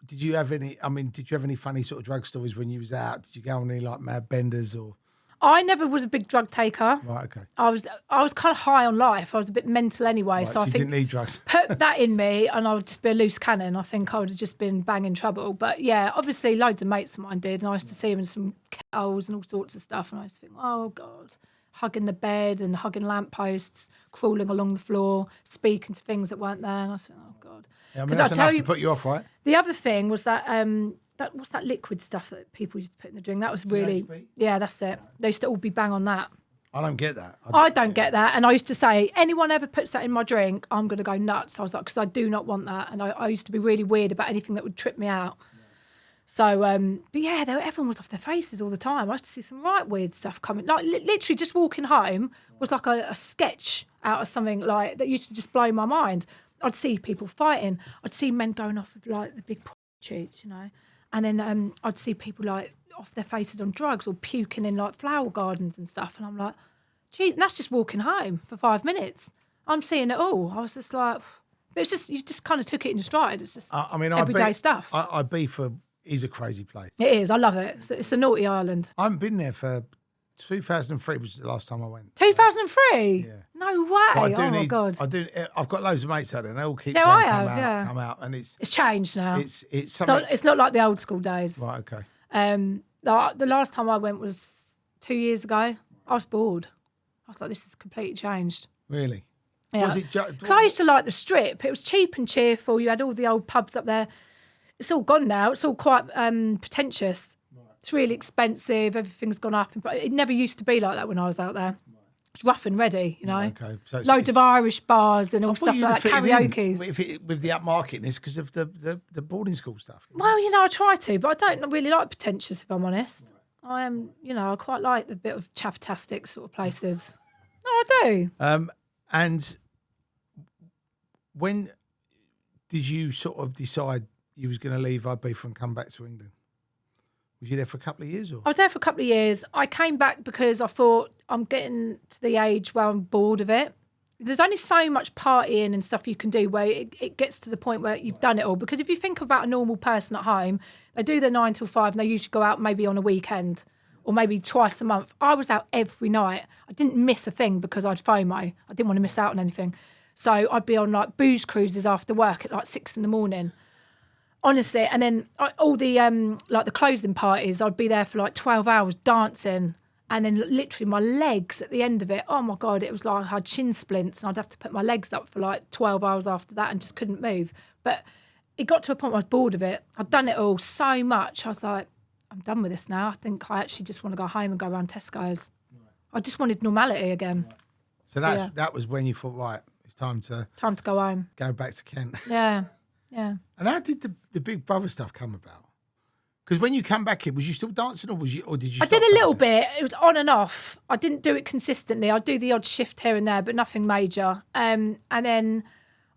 did you have any funny sort of drug stories when you was out? Did you go on any like mad benders or? I never was a big drug taker. Right, okay. I was kind of high on life. I was a bit mental anyway, Right, so I think didn't need drugs. Put that in me, and I would just be a loose cannon. I think I would have just been banging trouble. But yeah, obviously, loads of mates of mine did, and I used to see them in some kettles and all sorts of stuff, and I used to think, oh God, hugging the bed and hugging lampposts, crawling along the floor, speaking to things that weren't there, and I was thinking, oh God. Yeah, I mean, that's enough to put you off, right? The other thing was that what's that liquid stuff that people used to put in the drink? That was really, yeah, that's it. They used to all be bang on that. I don't get that. I don't get that. And I used to say, anyone ever puts that in my drink, I'm going to go nuts. I was like, because I do not want that. And I used to be really weird about anything that would trip me out. Yeah. So, but yeah, everyone was off their faces all the time. I used to see some right weird stuff coming. Like literally just walking home was like a sketch out of something like that used to just blow my mind. I'd see people fighting. I'd see men going off with like the big prostitutes, you know. And then I'd see people like off their faces on drugs or puking in like flower gardens and stuff. And I'm like, gee, that's just walking home for 5 minutes. I'm seeing it all. I was just like, but it's just, you just kind of took it in stride. It's just everyday stuff. Ibiza is a crazy place. It is. I love it. It's a naughty island. I haven't been there for 2003 was the last time I went. 2003? Yeah. No way. My God. I've got loads of mates out there and they all keep saying come out. And it's changed now. It's something. It's not like the old school days. Right, okay. The last time I went was 2 years ago. I was bored. I was like, this is completely changed. Really? Yeah. Was it? Because I used to like the Strip. It was cheap and cheerful. You had all the old pubs up there. It's all gone now. It's all quite pretentious. Right. It's really expensive. Everything's gone up. It never used to be like that when I was out there. It's rough and ready, you know. Okay. So loads of Irish bars and all stuff like that. Karaoke's. With the upmarketness because of the boarding school stuff. Well, you know, I try to, but I don't really like pretentious, if I'm honest. Right. I am, you know, I quite like the bit of chaff-tastic sort of places. No, I do. And when did you sort of decide you was going to leave Ibiza and come back to England? Was you there for a couple of years? Or? I was there for a couple of years. I came back because I thought I'm getting to the age where I'm bored of it. There's only so much partying and stuff you can do where it gets to the point where you've done it all. Because if you think about a normal person at home, they do their 9 till 5 and they usually go out maybe on a weekend or maybe twice a month. I was out every night. I didn't miss a thing because I'd FOMO. I didn't want to miss out on anything. So I'd be on like booze cruises after work at like 6 a.m. Honestly, and then all the like the closing parties, I'd be there for like 12 hours dancing, and then literally my legs at the end of it, oh my God, it was like I had shin splints and I'd have to put my legs up for like 12 hours after that and just couldn't move. But it got to a point where I was bored of it. I'd done it all so much. I was like, I'm done with this now. I think I actually just want to go home and go around Tesco's. Right. I just wanted normality again. Right. So that was when you thought, right, it's time to go home. Go back to Kent. Yeah. Yeah. And how did the Big Brother stuff come about? Because when you come back here, was you still dancing or did you? I did a little bit. It was on and off. I didn't do it consistently. I'd do the odd shift here and there, but nothing major. And then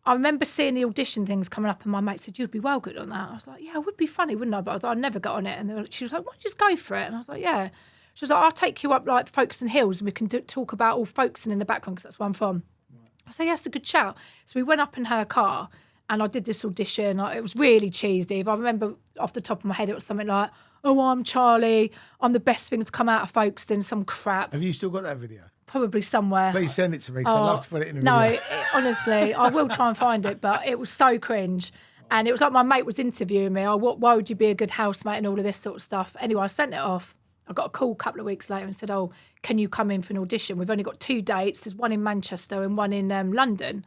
I remember seeing the audition things coming up, and my mate said, "You'd be well good on that." I was like, "Yeah, it would be funny, wouldn't I?" But I was like, "I'd never get on it." And she was like, "Why don't you just go for it?" And I was like, "Yeah." She was like, "I'll take you up like Folkestone Hills, and we can talk about all Folkestone in the background because that's where I'm from." Right. I was like, "Yeah, that's a good shout." So we went up in her car. And I did this audition. It was really cheesy. I remember off the top of my head, it was something like, "Oh, I'm Charlie. I'm the best thing to come out of Folkestone," some crap. Have you still got that video? Probably somewhere. Please send it to me because I'd love to put it in a video. No, honestly, I will try and find it, but it was so cringe. And it was like my mate was interviewing me. Why would you be a good housemate and all of this sort of stuff? Anyway, I sent it off. I got a call a couple of weeks later and said, "Oh, can you come in for an audition? We've only got 2 dates. There's one in Manchester and one in London."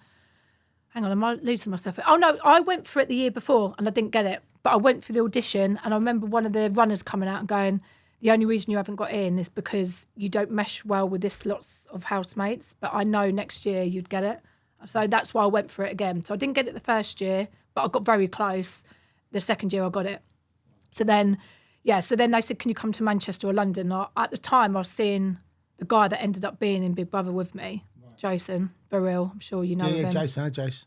Hang on, am I losing myself? Oh, no, I went for it the year before and I didn't get it. But I went for the audition and I remember one of the runners coming out and going, "The only reason you haven't got in is because you don't mesh well with this lots of housemates. But I know next year you'd get it." So that's why I went for it again. So I didn't get it the first year, but I got very close. The second year I got it. So then they said, "Can you come to Manchester or London?" At the time, I was seeing the guy that ended up being in Big Brother with me. Jason Burrell, I'm sure you know him. Yeah, Jason. Jace.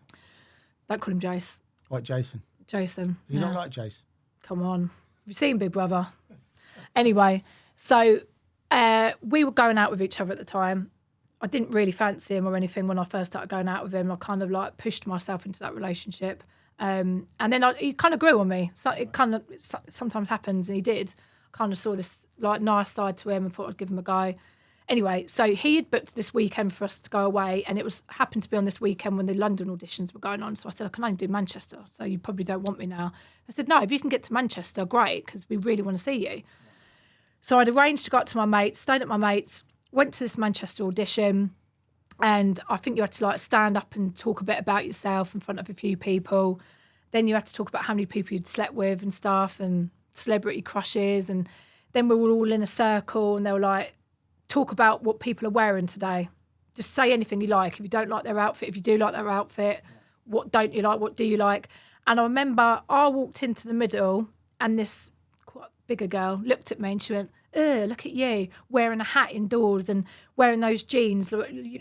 Don't call him Jace. What, Jason? Jason. Do you not like Jace? Come on. You've seen Big Brother. Anyway, so we were going out with each other at the time. I didn't really fancy him or anything when I first started going out with him. I kind of like pushed myself into that relationship. And then he kind of grew on me. So it kind of sometimes happens, and he did. Kind of saw this like nice side to him and thought I'd give him a go. Anyway, so he had booked this weekend for us to go away, and it happened to be on this weekend when the London auditions were going on. So I said, "I can only do Manchester, so you probably don't want me now." I said, "No, if you can get to Manchester, great, because we really want to see you." So I'd arranged to go up to my mates, stayed at my mates, went to this Manchester audition, and I think you had to like stand up and talk a bit about yourself in front of a few people. Then you had to talk about how many people you'd slept with and stuff, and celebrity crushes, and then we were all in a circle, and they were like, "Talk about what people are wearing today. Just say anything you like. If you don't like their outfit, if you do like their outfit, what don't you like, what do you like?" And I remember I walked into the middle and this quite bigger girl looked at me and she went, "Ugh, look at you, wearing a hat indoors and wearing those jeans.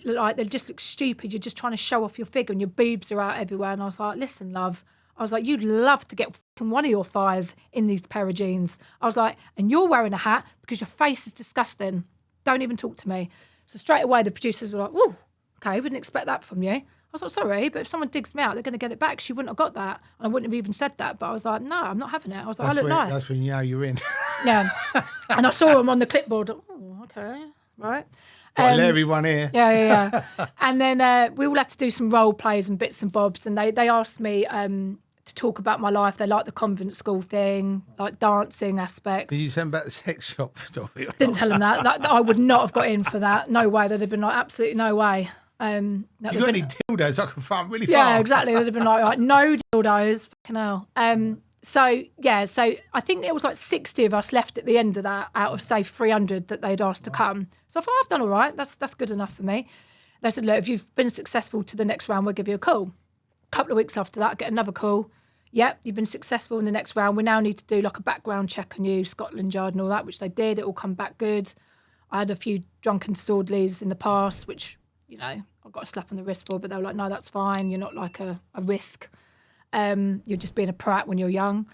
Like they just look stupid. You're just trying to show off your figure and your boobs are out everywhere." And I was like, "Listen, love." I was like, "You'd love to get one of your thighs in these pair of jeans." I was like, "And you're wearing a hat because your face is disgusting. Don't even talk to me." So straight away, the producers were like, "Whoa, okay, we didn't expect that from you." I was like, "Sorry, but if someone digs me out, they're going to get it back." She wouldn't have got that. And I wouldn't have even said that. But I was like, "No, I'm not having it." I was like, "I look nice." That's when you know you're in. Yeah. And I saw him on the clipboard. "Oh, okay, right." Got everyone here. Yeah. And then we all had to do some role plays and bits and bobs. And they asked me to talk about my life. They liked the convent school thing, like dancing aspects. Did you send back the sex shop story? Didn't tell them that. I would not have got in for that. No way. There'd have been like absolutely no way. You got any dildos I can find really far? Yeah, exactly. It would have been like no dildos. Fucking hell. So I think there was like 60 of us left at the end of that out of, say, 300 that they'd asked to come. So I thought, I've done all right. That's good enough for me. They said, look, if you've been successful to the next round, we'll give you a call. A couple of weeks after that, I get another call. Yep, you've been successful in the next round. We now need to do like a background check on you, Scotland Yard and all that, which they did. It all come back good. I had a few drunken swordleys in the past, which, you know, I got a slap on the wrist for, but they were like, no, that's fine. You're not like a risk. You're just being a prat when you're young.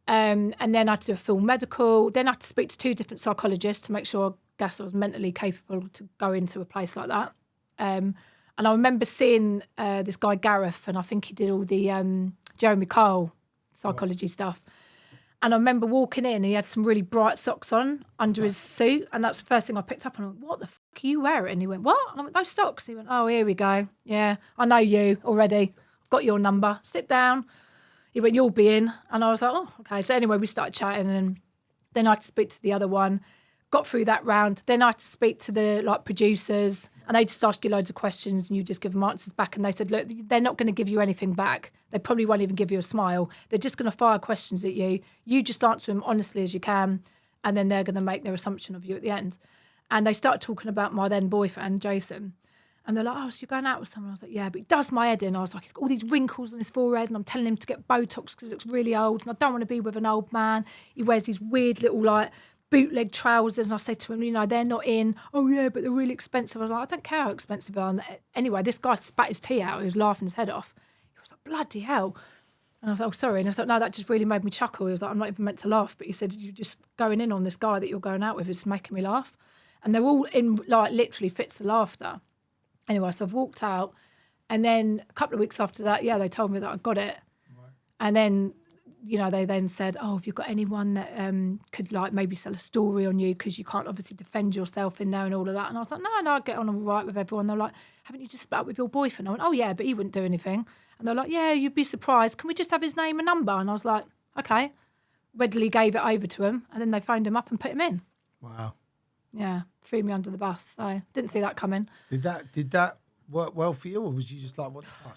And then I had to do a full medical. Then I had to speak to 2 different psychologists to make sure, I guess, I was mentally capable to go into a place like that. And I remember seeing this guy Gareth, and I think he did all the Jeremy Kyle psychology stuff. And I remember walking in, and he had some really bright socks on under his suit, and that's the first thing I picked up. And I went, "What the fuck are you wearing?" And he went, "What?" And I went, "Those socks." And he went, "Oh, here we go. Yeah, I know you already. I've got your number. Sit down." He went, "You'll be in." And I was like, "Oh, okay." So anyway, we started chatting, and then I had to speak to the other one. Got through that round. Then I had to speak to the producers, and they just ask you loads of questions, and you just give them answers back. And they said, look, they're not going to give you anything back. They probably won't even give you a smile. They're just going to fire questions at you. You just answer them honestly as you can, and then they're going to make their assumption of you at the end. And they started talking about my then boyfriend, Jason. And they're like, "Oh, so you're going out with someone?" I was like, "Yeah," but he does my head in. I was like, he's got all these wrinkles on his forehead, and I'm telling him to get Botox because he looks really old, and I don't want to be with an old man. He wears these weird little bootleg trousers, and I say to him, you know, they're not in. "Oh yeah, but they're really expensive." I was like, "I don't care how expensive they are." And anyway, this guy spat his tea out. He was laughing his head off. He was like, "Bloody hell." And I was like, "Oh, sorry." And I was like, "No, that just really made me chuckle." He was like, "I'm not even meant to laugh." But he said, "You're just going in on this guy that you're going out with. It's making me laugh." And they're all in literally fits of laughter. Anyway, so I've walked out, and then a couple of weeks after that, they told me that I got it. Right. And then, you know, they then said, "Oh, have you got anyone that could maybe sell a story on you, because you can't obviously defend yourself in there and all of that?" And I was like, no, I get on all right with everyone. They're like, "Haven't you just split up with your boyfriend?" I went, "Oh yeah, but he wouldn't do anything." And they're like, "Yeah, you'd be surprised. Can we just have his name and number?" And I was like, "Okay." Readily gave it over to him, and then they phoned him up and put him in. Wow. Yeah, threw me under the bus. So didn't see that coming. Did that work well for you, or was you just like, what the fuck?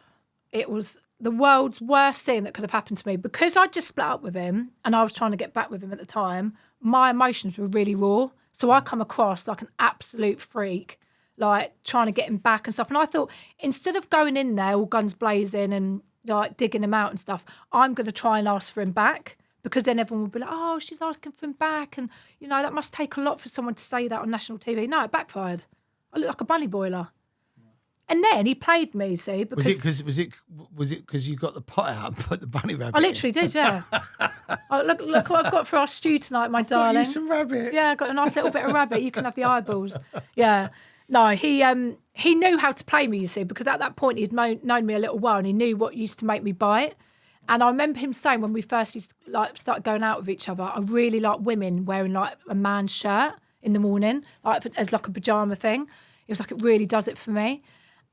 It was the world's worst thing that could have happened to me, because I just split up with him and I was trying to get back with him at the time. My emotions were really raw, so I come across like an absolute freak, like trying to get him back and stuff. And I thought, instead of going in there all guns blazing and like digging him out and stuff, I'm going to try and ask for him back, because then everyone will be like, "Oh, she's asking for him back," and you know that must take a lot for someone to say that on national TV. No, it backfired. I look like a bunny boiler. And then he played me, see, because was it because you got the pot out and put the bunny rabbit? I literally did, yeah. Oh, look what I've got for our stew tonight, my darling. Got you some rabbit. Yeah, I got a nice little bit of rabbit. You can have the eyeballs. Yeah. No, he knew how to play me, you see, because at that point he'd known me a little while, and he knew what used to make me bite. And I remember him saying, when we first used to start going out with each other, I really like women wearing like a man's shirt in the morning, like as like a pajama thing. It was like, it really does it for me.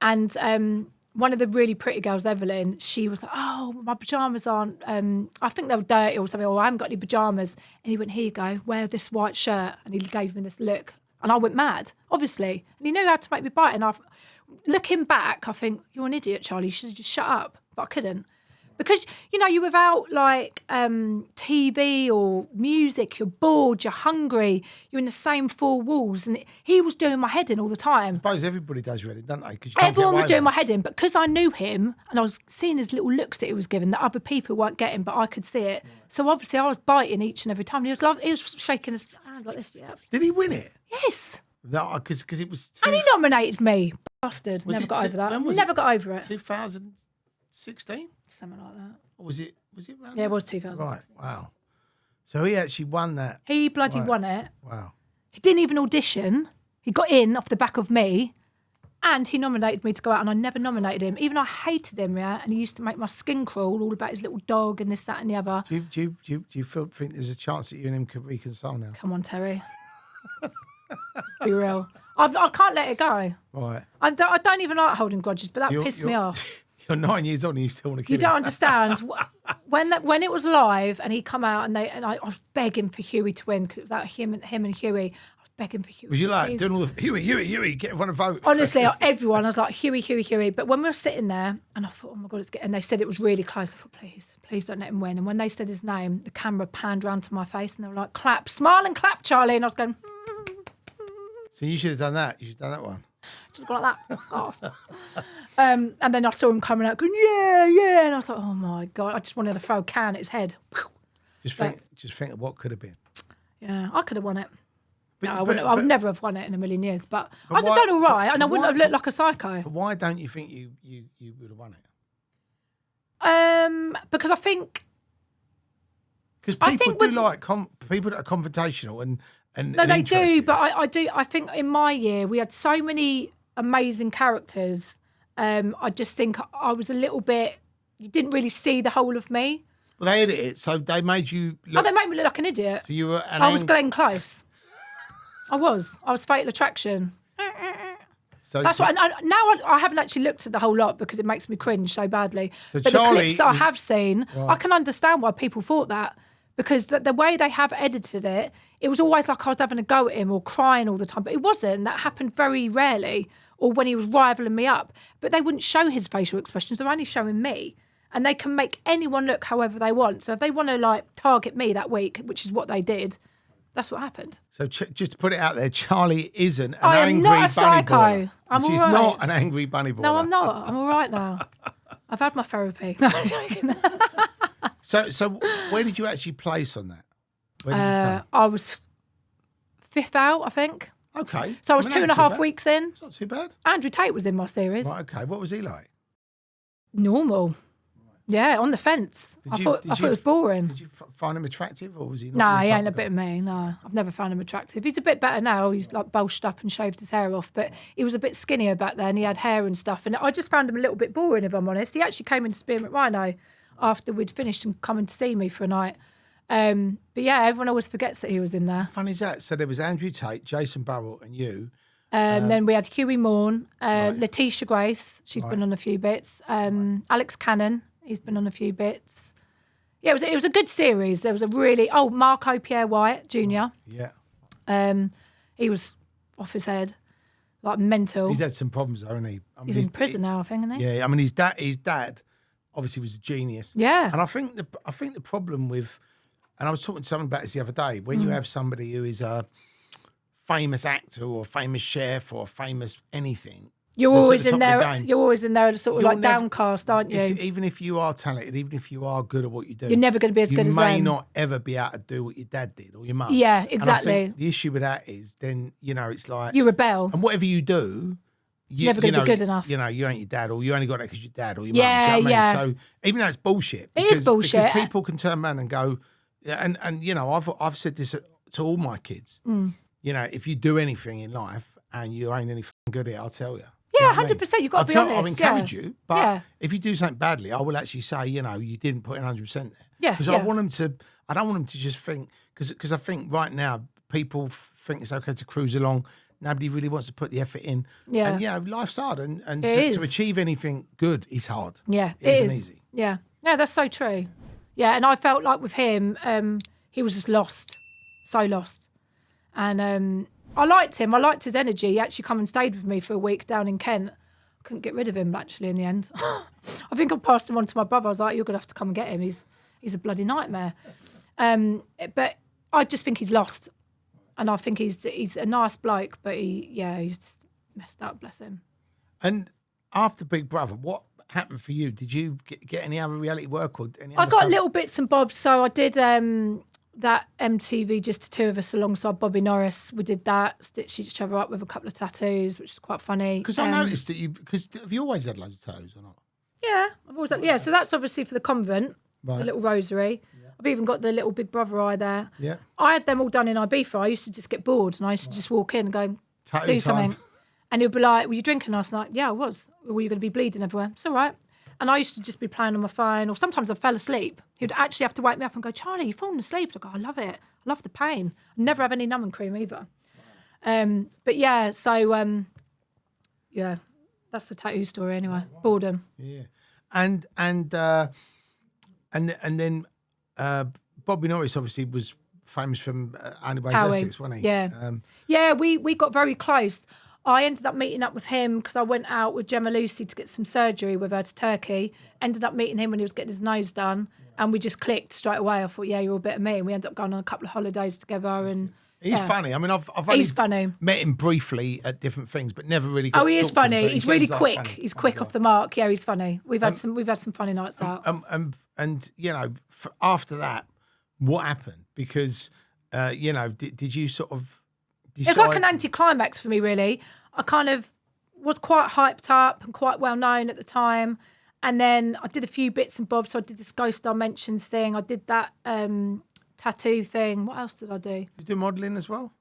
And one of the really pretty girls, Evelyn, she was like, "Oh, my pajamas aren't, I think they were dirty or something, or I haven't got any pajamas." And he went, "Here you go, wear this white shirt." And he gave me this look. And I went mad, obviously. And he knew how to make me bite. And looking back, I think, "You're an idiot, Charlie. You should have just shut up." But I couldn't. Because, you know, you're without like TV or music, you're bored, you're hungry, you're in the same four walls. And he was doing my head in all the time. I suppose everybody does really, don't they? Everyone was doing my head in, but because I knew him and I was seeing his little looks that he was giving that other people weren't getting, but I could see it. Yeah. So obviously I was biting each and every time. He was shaking his hand like this. Yeah. Did he win it? Yes. No, because it was. And he nominated me, bastard. Never got over that. Never got over it. 2016? Something like that. Or was it around Yeah, it was 2016. Right, wow. So he actually won that. He bloody won it. Wow. He didn't even audition. He got in off the back of me, and he nominated me to go out, and I never nominated him. Even I hated him, yeah, and he used to make my skin crawl all about his little dog and this, that and the other. Do you think there's a chance that you and him could reconcile now? Come on, Terry. Let's be real. I can't let it go. Right. I don't even like holding grudges, but that pissed me off. You're 9 years old and you still want to kill him. You don't understand. When it was live and he come out and I was begging for Huey to win, because it was about him and Huey. I was begging for Huey. Was you like please. doing all the Huey, get everyone to vote? Honestly, everyone, I was like, Huey. But when we were sitting there, and I thought, oh my God, and they said it was really close. I thought, please don't let him win. And when they said his name, the camera panned round to my face and they were like, clap, smile and clap, Charlie. And I was going, So you should have done that. You should have done that one. just go like that, fuck off. And then I saw him coming out going, yeah. And I was like, oh my God, I just wanted to throw a can at his head. Just think of what could have been. Yeah, I could have won it. But, No, I would never have won it in a million years. But I'd have why- done all right, and I wouldn't why- have looked like a psycho. But why don't you think you would have won it? Because I think Because I people think do with- like people that are confrontational and no, they do. interested. But I do. I think in my year we had so many amazing characters. I just think I was a little bit. You didn't really see the whole of me. Well, they edit it, so they made you Oh, look. they made me look like an idiot. So you were. I was Glenn Close. I was Fatal Attraction. So, That's what. And I haven't actually looked at the whole lot because it makes me cringe so badly. So but Charlie the clips that I was- have seen, I can understand why people thought that. Because the way they have edited it, it was always like I was having a go at him or crying all the time. But it wasn't. That happened very rarely, or when he was rivaling me up. But they wouldn't show his facial expressions. They're only showing me. And they can make anyone look however they want. So if they want to like target me that week, which is what they did, that's what happened. So just to put it out there, Charlie isn't an I am angry not a bunny psycho. boiler. I'm She's all right. not an angry bunny boiler. No, I'm not. I'm all right now. I've had my therapy. No, I'm joking. So where did you actually place on that? Where did you I was 5th out, I think. come? Okay. So I was mean, two and a that's not half bad. weeks in. It's not too bad. Andrew Tate was in my series. Right. Okay. What was he like? Normal. Yeah, on the fence. I thought it was boring. Did you find him attractive, or was he not? No, your he type ain't a of bit guy? of me. No, I've never found him attractive. He's a bit better now. He's like bulged up and shaved his hair off, but he was a bit skinnier back then. He had hair and stuff, and I just found him a little bit boring, if I'm honest. He actually came into Spearmint Rhino after we'd finished and coming to see me for a night. But yeah, everyone always forgets that he was in there. Fun is that? So there was Andrew Tate, Jason Burrell, and you. Then we had Huey Morn, Letitia Grace. She's been on a few bits. Alex Cannon. He's been on a few bits. Yeah, it was a good series. There was a really Marco Pierre White Jr. Yeah. He was off his head, like mental. He's had some problems, though, hasn't he? I mean, He's in prison now, I think, isn't he? Yeah. I mean, his dad obviously was a genius. Yeah. And I think the problem with, and I was talking to someone about this the other day, when you have somebody who is a famous actor or a famous chef or a famous anything, You're that's at always the in top of the there. game. You're always in there, sort of You're like never- downcast, aren't you? even if you are talented, even if you are good at what you do, You're never going to be as good as them. You may not ever be able to do what your dad did or your mum. Yeah, And I exactly. think the issue with that is then, it's like, You rebel. and whatever you do, Never gonna be good enough. You ain't your dad, or you only got that because your dad or your Yeah, mum. Do you know what yeah. I mean? So even though it's bullshit, It is bullshit. Because people can turn around and go, and I've said this to all my kids. If you do anything in life and you ain't any fucking good at it, I'll tell you. Yeah, 100%. You've got to be honest. I'll encourage you, but Yeah. if you do something badly, I will actually say, you didn't put in 100% there. Yeah, Because yeah. I don't want them to just think, because I think right now people think it's okay to cruise along. Nobody really wants to put the effort in. Yeah. And life's hard, and It to is. achieve anything good is hard. Yeah, It isn't is. easy. Yeah, that's so true. Yeah, and I felt like with him, he was just lost, so lost. And I liked him. I liked his energy. He actually come and stayed with me for a week down in Kent. I couldn't get rid of him actually in the end. I think I passed him on to my brother. I was like, "You're gonna have to come and get him. He's a bloody nightmare." But I just think he's lost, and I think he's a nice bloke, but he's just messed up. Bless him. And after Big Brother, what happened for you? Did you get any other reality work or any I other got stuff? little bits and bobs. So I did that MTV, just the two of us alongside Bobby Norris. We did that, stitched each other up with a couple of tattoos, which is quite funny. Because I noticed that have you always had loads of toes or not? Yeah, I've always had, so that's obviously for the convent, Right. the little rosary. I've even got the little Big Brother eye there. Yeah. I had them all done in Ibiza. I used to just get bored and I used to just walk in and go, Tattoo do time. something. And he'd be like, were you drinking last night? Yeah, I was. Were you going to be bleeding everywhere? It's all right. And I used to just be playing on my phone, or sometimes I fell asleep. He'd actually have to wake me up and go, Charlie, you've fallen asleep. I go, I love it. I love the pain. I never have any numbing cream either. But yeah, so yeah, that's the tattoo story anyway. Boredom. Yeah. And then Bobby Norris obviously was famous from Ibiza, Cowie. Essex, wasn't he? Yeah. Yeah, we got very close. I ended up meeting up with him because I went out with Gemma Lucy to get some surgery with her to Turkey. Ended up meeting him when he was getting his nose done, and we just clicked straight away. I thought, yeah, you're a bit of me. And we ended up going on a couple of holidays together. And He's funny. I mean, I've only funny. met him briefly at different things, but never really got Oh, he to is talk to him, funny. but he He's really seems like quick. funny. He's quick off the mark. Yeah, he's funny. We've had some funny nights out. And you know, after that, what happened? Because you know, did you sort of decide? It's like an anticlimax for me, really. I kind of was quite hyped up and quite well known at the time. And then I did a few bits and bobs. So I did this Ghost Dimensions thing. I did that tattoo thing. What else did I do? Did you do modelling as well?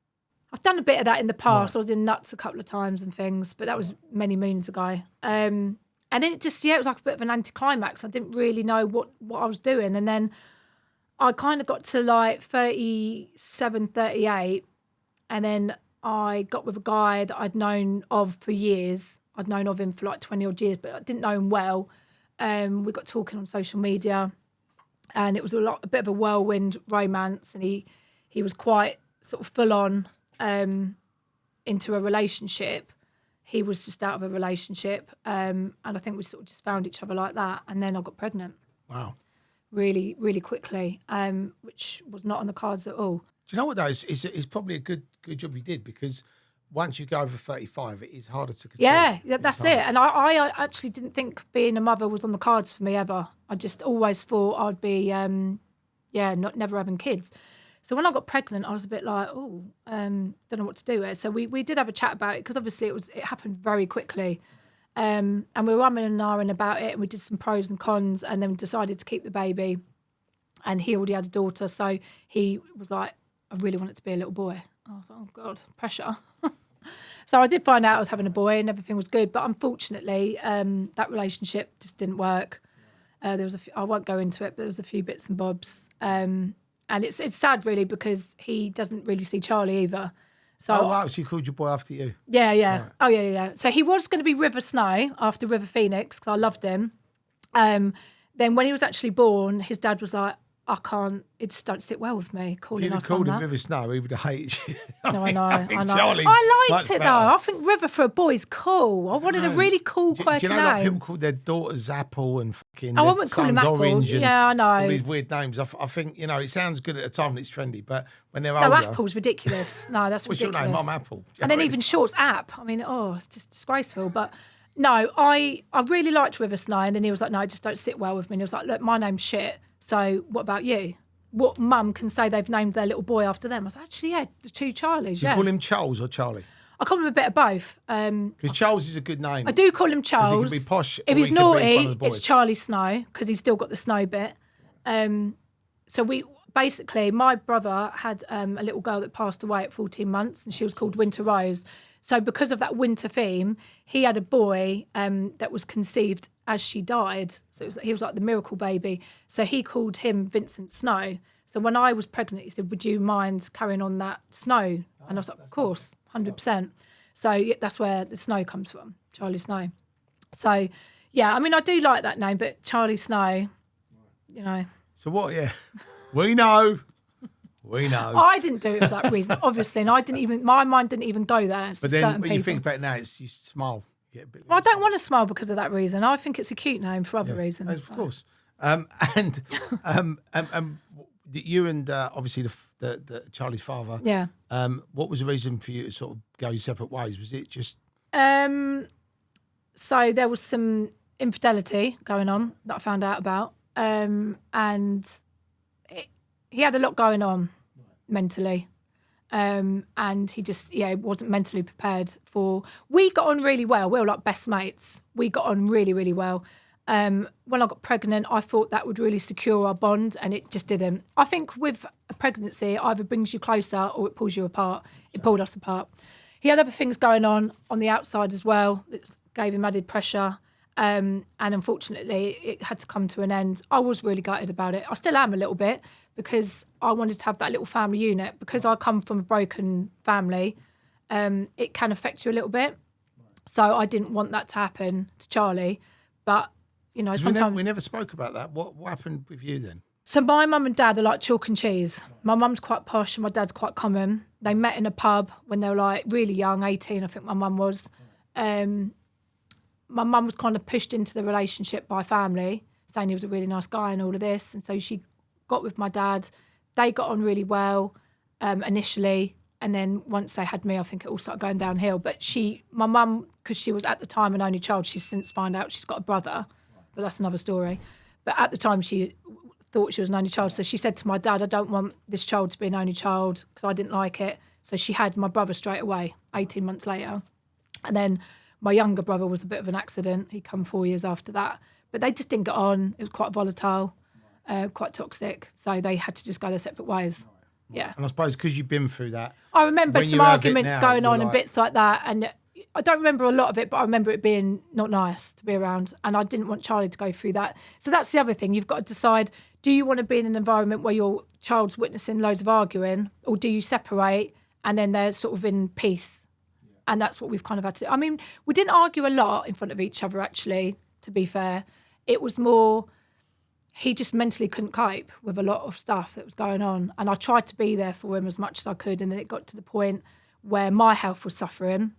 I've done a bit of that in the past. I was in Nuts a couple of times and things, but that was many moons ago. And then it was like a bit of an anticlimax. I didn't really know what I was doing. And then I kind of got to like 37, 38, and then I got with a guy that I'd known of for years. I'd known of him for like 20 odd years, but I didn't know him well. We got talking on social media, and it was a bit of a whirlwind romance, and he was quite sort of full on into a relationship. He was just out of a relationship, and I think we sort of just found each other like that, and then I got pregnant. Wow. Really, really quickly, which was not on the cards at all. Do you know what though? It's probably a good job you did, because once you go over 35, it is harder to conceive. Yeah, that's it. And I actually didn't think being a mother was on the cards for me ever. I just always thought I'd be, never having kids. So when I got pregnant, I was a bit like, don't know what to do with it. So we did have a chat about it, because obviously it happened very quickly. And we were umming and ahhing about it, and we did some pros and cons, and then decided to keep the baby. And he already had a daughter, so he was like, I really want it to be a little boy. I was like, oh God, pressure. So I did find out I was having a boy, and everything was good. But unfortunately, that relationship just didn't work. There was I won't go into it, but there was a few bits and bobs. And it's sad really, because he doesn't really see Charlie either. So, oh wow! So you called your boy after you? Yeah. Right. Oh yeah. So he was going to be River Snow after River Phoenix, because I loved him. Then when he was actually born, his dad was like, I can't, it just don't sit well with me calling If you'd our have called son him that. River Snow, he would have hated you. I know. Charlie I liked much it better. though. I think River for a boy is cool. I wanted a really cool, quirky Do you know name. like people call their daughters Apple and fucking I their wouldn't call him sons Apple. Orange and Yeah, I know. all these weird names. I think, you know, it sounds good at the time and it's trendy, but when they're No, older... Apple's ridiculous. No, that's What's ridiculous. your name? I'm Apple. Do you And know then what I even mean? short's App. I mean, it's just disgraceful. But no, I really liked River Snow, and then he was like, no, it just don't sit well with me. And he was like, look, my name's shit. So what about you? What mum can say they've named their little boy after them? I was like, actually, yeah, the two Charlies. Do you Yeah, call him Charles or Charlie? I call him a bit of both. Because Charles is a good name. I do call him Charles. He can be posh. If or he's he could be one of naughty, the boys. it's Charlie Snow, because he's still got the snow bit. So we basically, my brother had a little girl that passed away at 14 months, and she was called Winter Rose. So because of that winter theme, he had a boy that was conceived as she died. So he was like the miracle baby. So he called him Vincent Snow. So when I was pregnant, he said, would you mind carrying on that Snow? And I was like, of course, 100%. So yeah, that's where the Snow comes from, Charlie Snow. So, yeah, I mean, I do like that name, but Charlie Snow, you know. So what, yeah. We know. We know. I didn't do it for that reason, obviously, and my mind didn't even go there. But then when you think about it now, you smile. You get a bit Well, I don't want to smile because of that reason. I think it's a cute name for other reasons. Of course. You and obviously the Charlie's father. Yeah. What was the reason for you to sort of go your separate ways? Was it just? So there was some infidelity going on that I found out about, and he had a lot going on mentally, and he just wasn't mentally prepared for. We got on really well. We were like best mates. We got on really, really well. When I got pregnant, I thought that would really secure our bond, and it just didn't. I think with a pregnancy, it either brings you closer or it pulls you apart. It pulled us apart. He had other things going on the outside as well that gave him added pressure, and unfortunately, it had to come to an end. I was really gutted about it. I still am a little bit, because I wanted to have that little family unit. Because I come from a broken family, it can affect you a little bit. So I didn't want that to happen to Charlie, but... You know, sometimes we never spoke about that. What happened with you then? So my mum and dad are like chalk and cheese. My mum's quite posh and my dad's quite common. They met in a pub when they were like really young, 18, I think my mum was. My mum was kind of pushed into the relationship by family, saying he was a really nice guy and all of this. And so she got with my dad. They got on really well initially. And then once they had me, I think it all started going downhill. But my mum, because she was at the time an only child, she's since found out she's got a brother, but that's another story. But at the time she thought she was an only child. So she said to my dad, I don't want this child to be an only child because I didn't like it. So she had my brother straight away, 18 months later. And then my younger brother was a bit of an accident. He come 4 years after that. But they just didn't get on. It was quite volatile, quite toxic. So they had to just go their separate ways. Yeah. And I suppose because you've been through that. I remember some arguments going on and bits like that. And I don't remember a lot of it, but I remember it being not nice to be around. And I didn't want Charlie to go through that. So that's the other thing. You've got to decide, do you want to be in an environment where your child's witnessing loads of arguing, or do you separate and then they're sort of in peace? Yeah. And that's what we've kind of had to do. I mean, we didn't argue a lot in front of each other, actually, to be fair. It was more, he just mentally couldn't cope with a lot of stuff that was going on. And I tried to be there for him as much as I could. And then it got to the point where my health was suffering.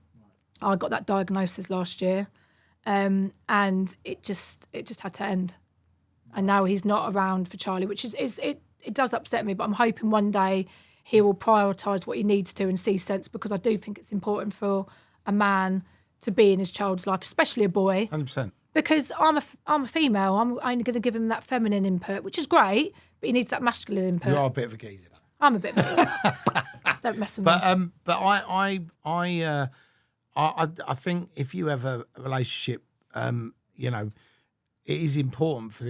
I got that diagnosis last year. And it just had to end. And now he's not around for Charlie, which it does upset me. But I'm hoping one day he will prioritise what he needs to and see sense, because I do think it's important for a man to be in his child's life, especially a boy. 100%. Because I'm a female, I'm only going to give him that feminine input, which is great, but he needs that masculine input. You are a bit of a geezer. I'm a bit of a geezer. Don't mess with me. But I think if you have a relationship, you know, it is important for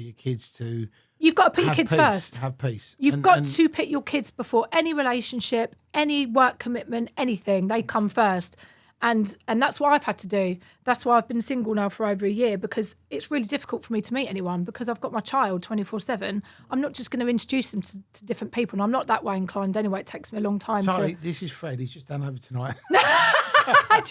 your kids to. You've got to put your kids first. Have peace. You've got to put your kids before any relationship, any work commitment, anything. They come first. And that's what I've had to do. That's why I've been single now for over a year, because it's really difficult for me to meet anyone because I've got my child 24/7. I'm not just going to introduce them to different people, and I'm not that way inclined anyway. It takes me a long time. Charlie, this is Fred. He's just done over tonight. Do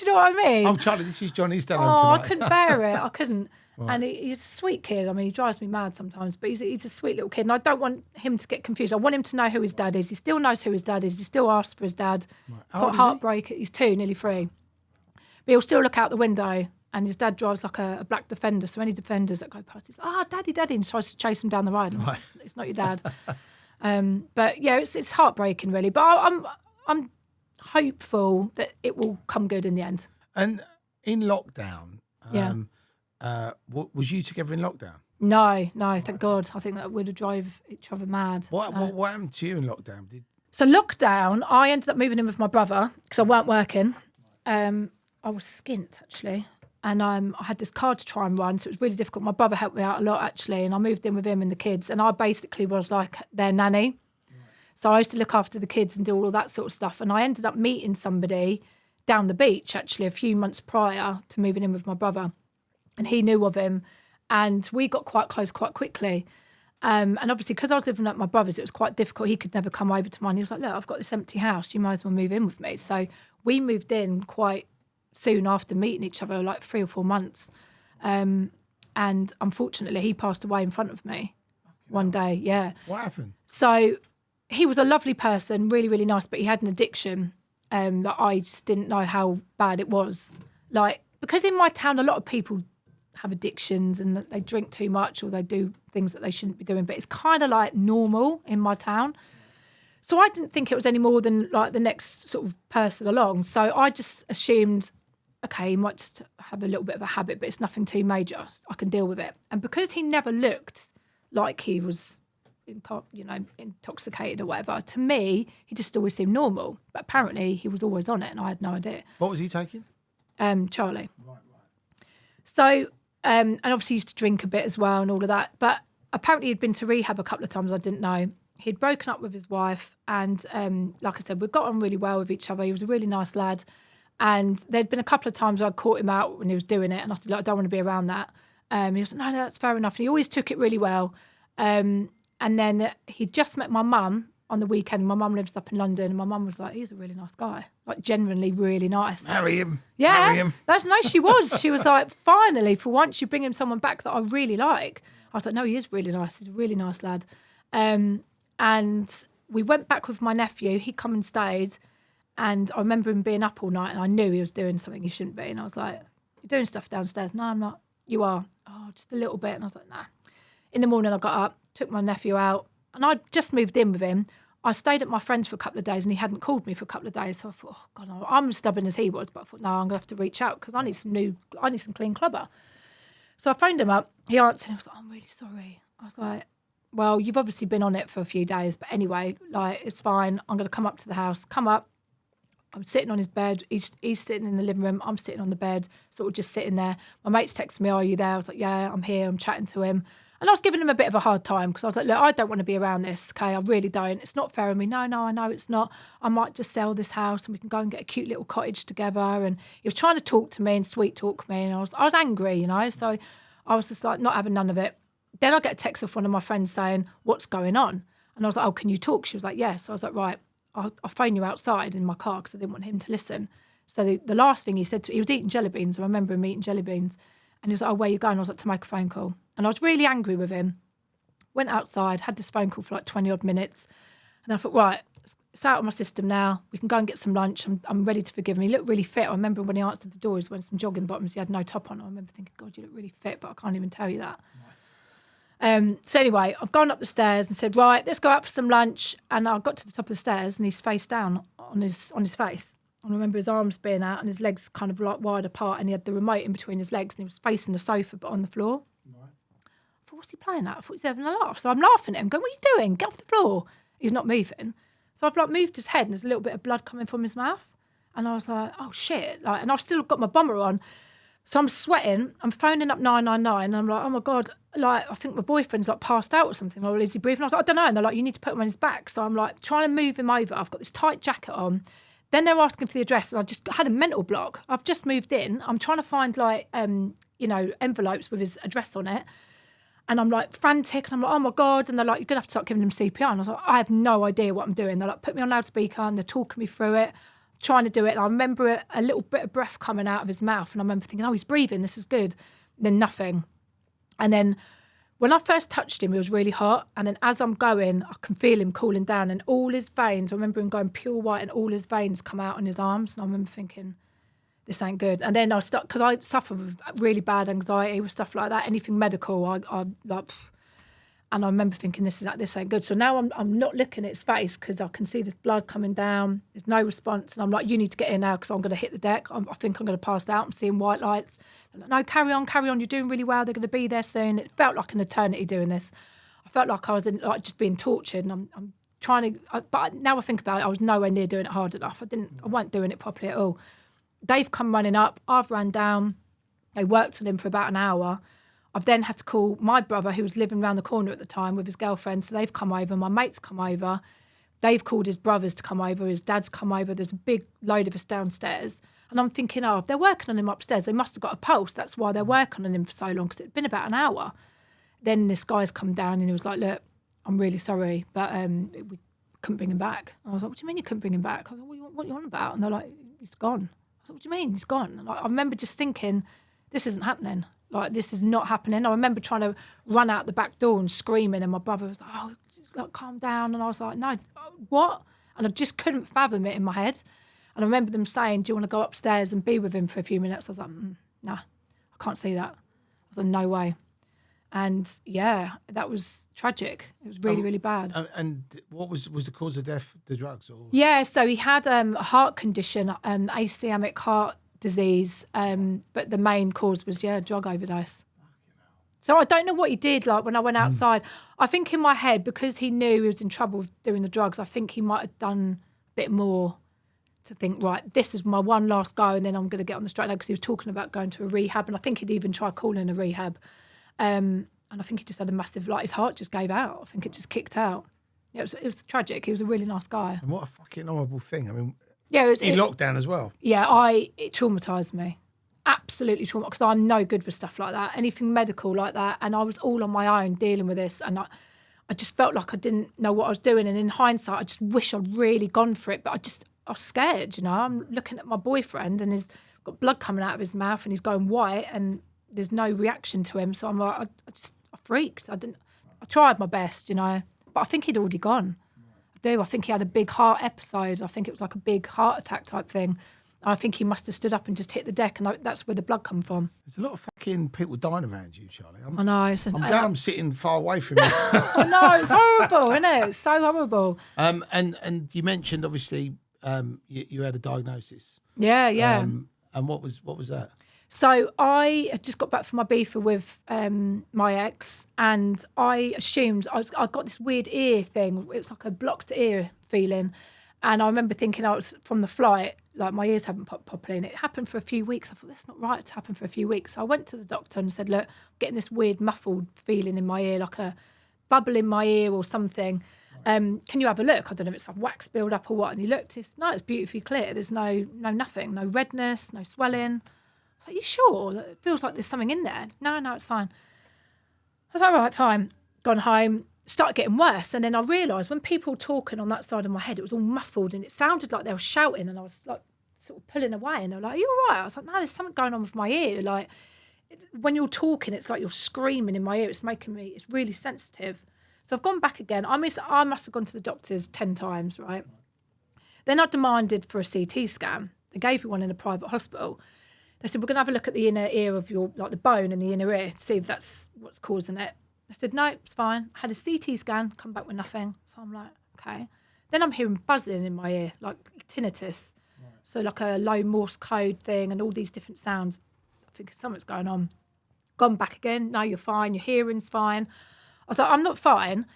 you know what I mean? Oh, Charlie, this is John. He's done over tonight. I couldn't bear it. I couldn't. Right. And he's a sweet kid. I mean, he drives me mad sometimes, but he's a sweet little kid. And I don't want him to get confused. I want him to know who his dad is. He still knows who his dad is. He still asks for his dad. Right. Got heartbreak. He's 2, nearly 3. But he'll still look out the window, and his dad drives like a black Defender. So any Defenders that go past, he's like, daddy, and tries to chase him down the road. Right. It's not your dad. But yeah, it's heartbreaking really. But I'm hopeful that it will come good in the end. And in lockdown, was you together in lockdown? No, thank God. I think that would have drove each other mad. What happened to you in lockdown? So lockdown, I ended up moving in with my brother because I weren't working. I was skint actually, and I had this car to try and run, so it was really difficult. My brother helped me out a lot actually, and I moved in with him and the kids, and I basically was like their nanny. Right. So I used to look after the kids and do all of that sort of stuff, and I ended up meeting somebody down the beach actually a few months prior to moving in with my brother, and he knew of him, and we got quite close quite quickly. And obviously, because I was living at my brother's, it was quite difficult. He could never come over to mine. He was like, look, I've got this empty house. You might as well move in with me. So we moved in quite soon after meeting each other, like 3 or 4 months. And unfortunately, he passed away in front of me one day. Yeah. What happened? So he was a lovely person, really, really nice, but he had an addiction that I just didn't know how bad it was. Like, because in my town, a lot of people have addictions and that they drink too much or they do things that they shouldn't be doing, but it's kind of like normal in my town. So I didn't think it was any more than like the next sort of person along. So I just assumed, okay, he might just have a little bit of a habit, but it's nothing too major. I can deal with it. And because he never looked like he was, intoxicated or whatever, to me, he just always seemed normal. But apparently he was always on it and I had no idea. What was he taking? Charlie. Right. So, and obviously he used to drink a bit as well and all of that. But apparently he'd been to rehab a couple of times, I didn't know. He'd broken up with his wife and, like I said, we got on really well with each other. He was a really nice lad. And there'd been a couple of times I'd caught him out when he was doing it and I said, look, I don't want to be around that. He was like, no, that's fair enough. And he always took it really well. And then he just met my mum on the weekend. My mum lives up in London and my mum was like, he's a really nice guy. Like, genuinely really nice. Marry him. Yeah. Marry him. She was. She was like, finally, for once, you bring him someone back that I really like. I was like, no, he is really nice. He's a really nice lad. And we went back with my nephew. He come and stayed. And I remember him being up all night and I knew he was doing something he shouldn't be. And I was like, you're doing stuff downstairs. No, I'm not. You are. Oh, just a little bit. And I was like, nah. In the morning, I got up, took my nephew out, and I just moved in with him. I stayed at my friend's for a couple of days and he hadn't called me for a couple of days. So I thought, oh, God, I'm as stubborn as he was. But I thought, no, I'm going to have to reach out because I need some clean clubber. So I phoned him up. He answered and he was like, I'm really sorry. I was like, well, you've obviously been on it for a few days. But anyway, like, it's fine. I'm going to come up to the house. Come up. I'm sitting on his bed. He's sitting in the living room. I'm sitting on the bed, sort of just sitting there. My mate's texted me, are you there? I was like, yeah, I'm here. I'm chatting to him. And I was giving him a bit of a hard time because I was like, look, I don't want to be around this, okay? I really don't. It's not fair on me. No, I know it's not. I might just sell this house and we can go and get a cute little cottage together. And he was trying to talk to me and sweet talk me. And I was angry, you know? So I was just like, not having none of it. Then I get a text off one of my friends saying, what's going on? And I was like, oh, can you talk? She was like, yes. So I was like, right, I'll phone you outside in my car because I didn't want him to listen. So the last thing he said to me, he was eating jelly beans. I remember him eating jelly beans. And he was like, oh, where are you going? I was like, to make a phone call. And I was really angry with him. Went outside, had this phone call for like 20 odd minutes. And I thought, right, it's out of my system now. We can go and get some lunch. I'm ready to forgive him. He looked really fit. I remember when he answered the door, he was wearing some jogging bottoms. He had no top on. I remember thinking, God, you look really fit, but I can't even tell you that. So anyway, I've gone up the stairs and said, right, let's go out for some lunch. And I got to the top of the stairs and he's face down on his face. And I remember his arms being out and his legs kind of like wide apart and he had the remote in between his legs and he was facing the sofa but on the floor. Right. I thought, what's he playing at? I thought he was having a laugh. So I'm laughing at him, going, what are you doing? Get off the floor. He's not moving. So I've like moved his head and there's a little bit of blood coming from his mouth. And I was like, oh shit. Like, and I've still got my bomber on. So I'm sweating, I'm phoning up 999 and I'm like, oh my God, like, I think my boyfriend's like passed out or something, or is he breathing? I was like, I don't know. And they're like, you need to put him on his back. So I'm like trying to move him over. I've got this tight jacket on. Then they're asking for the address and I just had a mental block. I've just moved in. I'm trying to find like, envelopes with his address on it. And I'm like frantic and I'm like, oh my God. And they're like, you're going to have to start giving him CPR. And I was like, I have no idea what I'm doing. They're like, put me on loudspeaker and they're talking me through it, trying to do it. And I remember a little bit of breath coming out of his mouth. And I remember thinking, oh, he's breathing. This is good. Then nothing. And then when I first touched him, he was really hot. And then as I'm going, I can feel him cooling down and all his veins, I remember him going pure white and all his veins come out on his arms. And I remember thinking, this ain't good. And then I start, because I suffer with really bad anxiety with stuff like that, anything medical, I like, and I remember thinking, this ain't good. So now I'm not looking at his face because I can see this blood coming down. There's no response. And I'm like, you need to get in now because I'm going to hit the deck. I think I'm going to pass out. I'm seeing white lights. I'm like, no, carry on. You're doing really well. They're going to be there soon. It felt like an eternity doing this. I felt like I was just being tortured. And I'm trying to, but now I think about it, I was nowhere near doing it hard enough. I weren't doing it properly at all. They've come running up. I've ran down. They worked on him for about an hour. I've then had to call my brother, who was living around the corner at the time with his girlfriend. So they've come over. My mate's come over. They've called his brothers to come over. His dad's come over. There's a big load of us downstairs. And I'm thinking, oh, if they're working on him upstairs, they must have got a pulse. That's why they're working on him for so long, because it'd been about an hour. Then this guy's come down and he was like, look, I'm really sorry, but we couldn't bring him back. And I was like, what do you mean you couldn't bring him back? I was like, what are you on about? And they're like, he's gone. I was like, what do you mean he's gone? And I remember just thinking, this isn't happening. Like, this is not happening. I remember trying to run out the back door and screaming, and my brother was like, oh, just, like, calm down. And I was like, no, what? And I just couldn't fathom it in my head. And I remember them saying, do you want to go upstairs and be with him for a few minutes? I was like, nah, I can't see that. I was like, no way. And yeah, that was tragic. It was really, really bad. And what was the cause of death? The drugs? Or? Yeah, so he had a heart condition, ischemic heart disease, but the main cause was drug overdose. So I don't know what he did. Like when I went outside, I think in my head, because he knew he was in trouble with doing the drugs, I think he might have done a bit more to think, right, this is my one last go, and then I'm going to get on the straight line, because he was talking about going to a rehab, and I think he'd even tried calling a rehab, and I think he just had a massive, like, his heart just gave out. I think it just kicked out. It was tragic. He was a really nice guy. And what a fucking horrible thing. I mean. Yeah, in lockdown as well. Yeah, it traumatised me. Absolutely traumatised, because I'm no good with stuff like that, anything medical like that. And I was all on my own dealing with this. And I just felt like I didn't know what I was doing. And in hindsight, I just wish I'd really gone for it. But I was scared, you know. I'm looking at my boyfriend and he's got blood coming out of his mouth and he's going white and there's no reaction to him. So I'm like, I freaked. I tried my best, you know. but I think he'd already gone. I think he had a big heart episode. I think it was like a big heart attack type thing. I think he must have stood up and just hit the deck, and that's where the blood come from. There's a lot of fucking people dying around you, Charlie. I know. I'm glad I'm sitting far away from you. I know, it's horrible, isn't it? It's so horrible. And you mentioned, obviously, you had a diagnosis. Yeah. And what was that? So I had just got back from Ibiza with my ex, and I assumed I got this weird ear thing. It was like a blocked ear feeling. And I remember thinking I was from the flight, like my ears haven't popped properly, and it happened for a few weeks. I thought, that's not right to happen for a few weeks. So I went to the doctor and said, look, I'm getting this weird muffled feeling in my ear, like a bubble in my ear or something. Can you have a look? I don't know if it's like wax build up or what. And he looked, it's beautifully clear. There's no nothing, no redness, no swelling. I was like, you sure? It feels like there's something in there. No, it's fine. I was like, all right, fine. Gone home. Started getting worse, and then I realised when people were talking on that side of my head, it was all muffled and it sounded like they were shouting, and I was like sort of pulling away, and they were like, are you all right? I was like, no, there's something going on with my ear. Like when you're talking, it's like you're screaming in my ear. It's really sensitive. So I've gone back again. I must have gone to the doctors 10 times, right? Then I demanded for a CT scan. They gave me one in a private hospital. They said, we're going to have a look at the inner ear of your, like the bone in the inner ear to see if that's what's causing it. I said, no, it's fine. I had a CT scan, come back with nothing. So I'm like, okay. Then I'm hearing buzzing in my ear, like tinnitus. Right. So like a low Morse code thing and all these different sounds. I think something's going on. Gone back again. No, you're fine. Your hearing's fine. I was like, I'm not fine.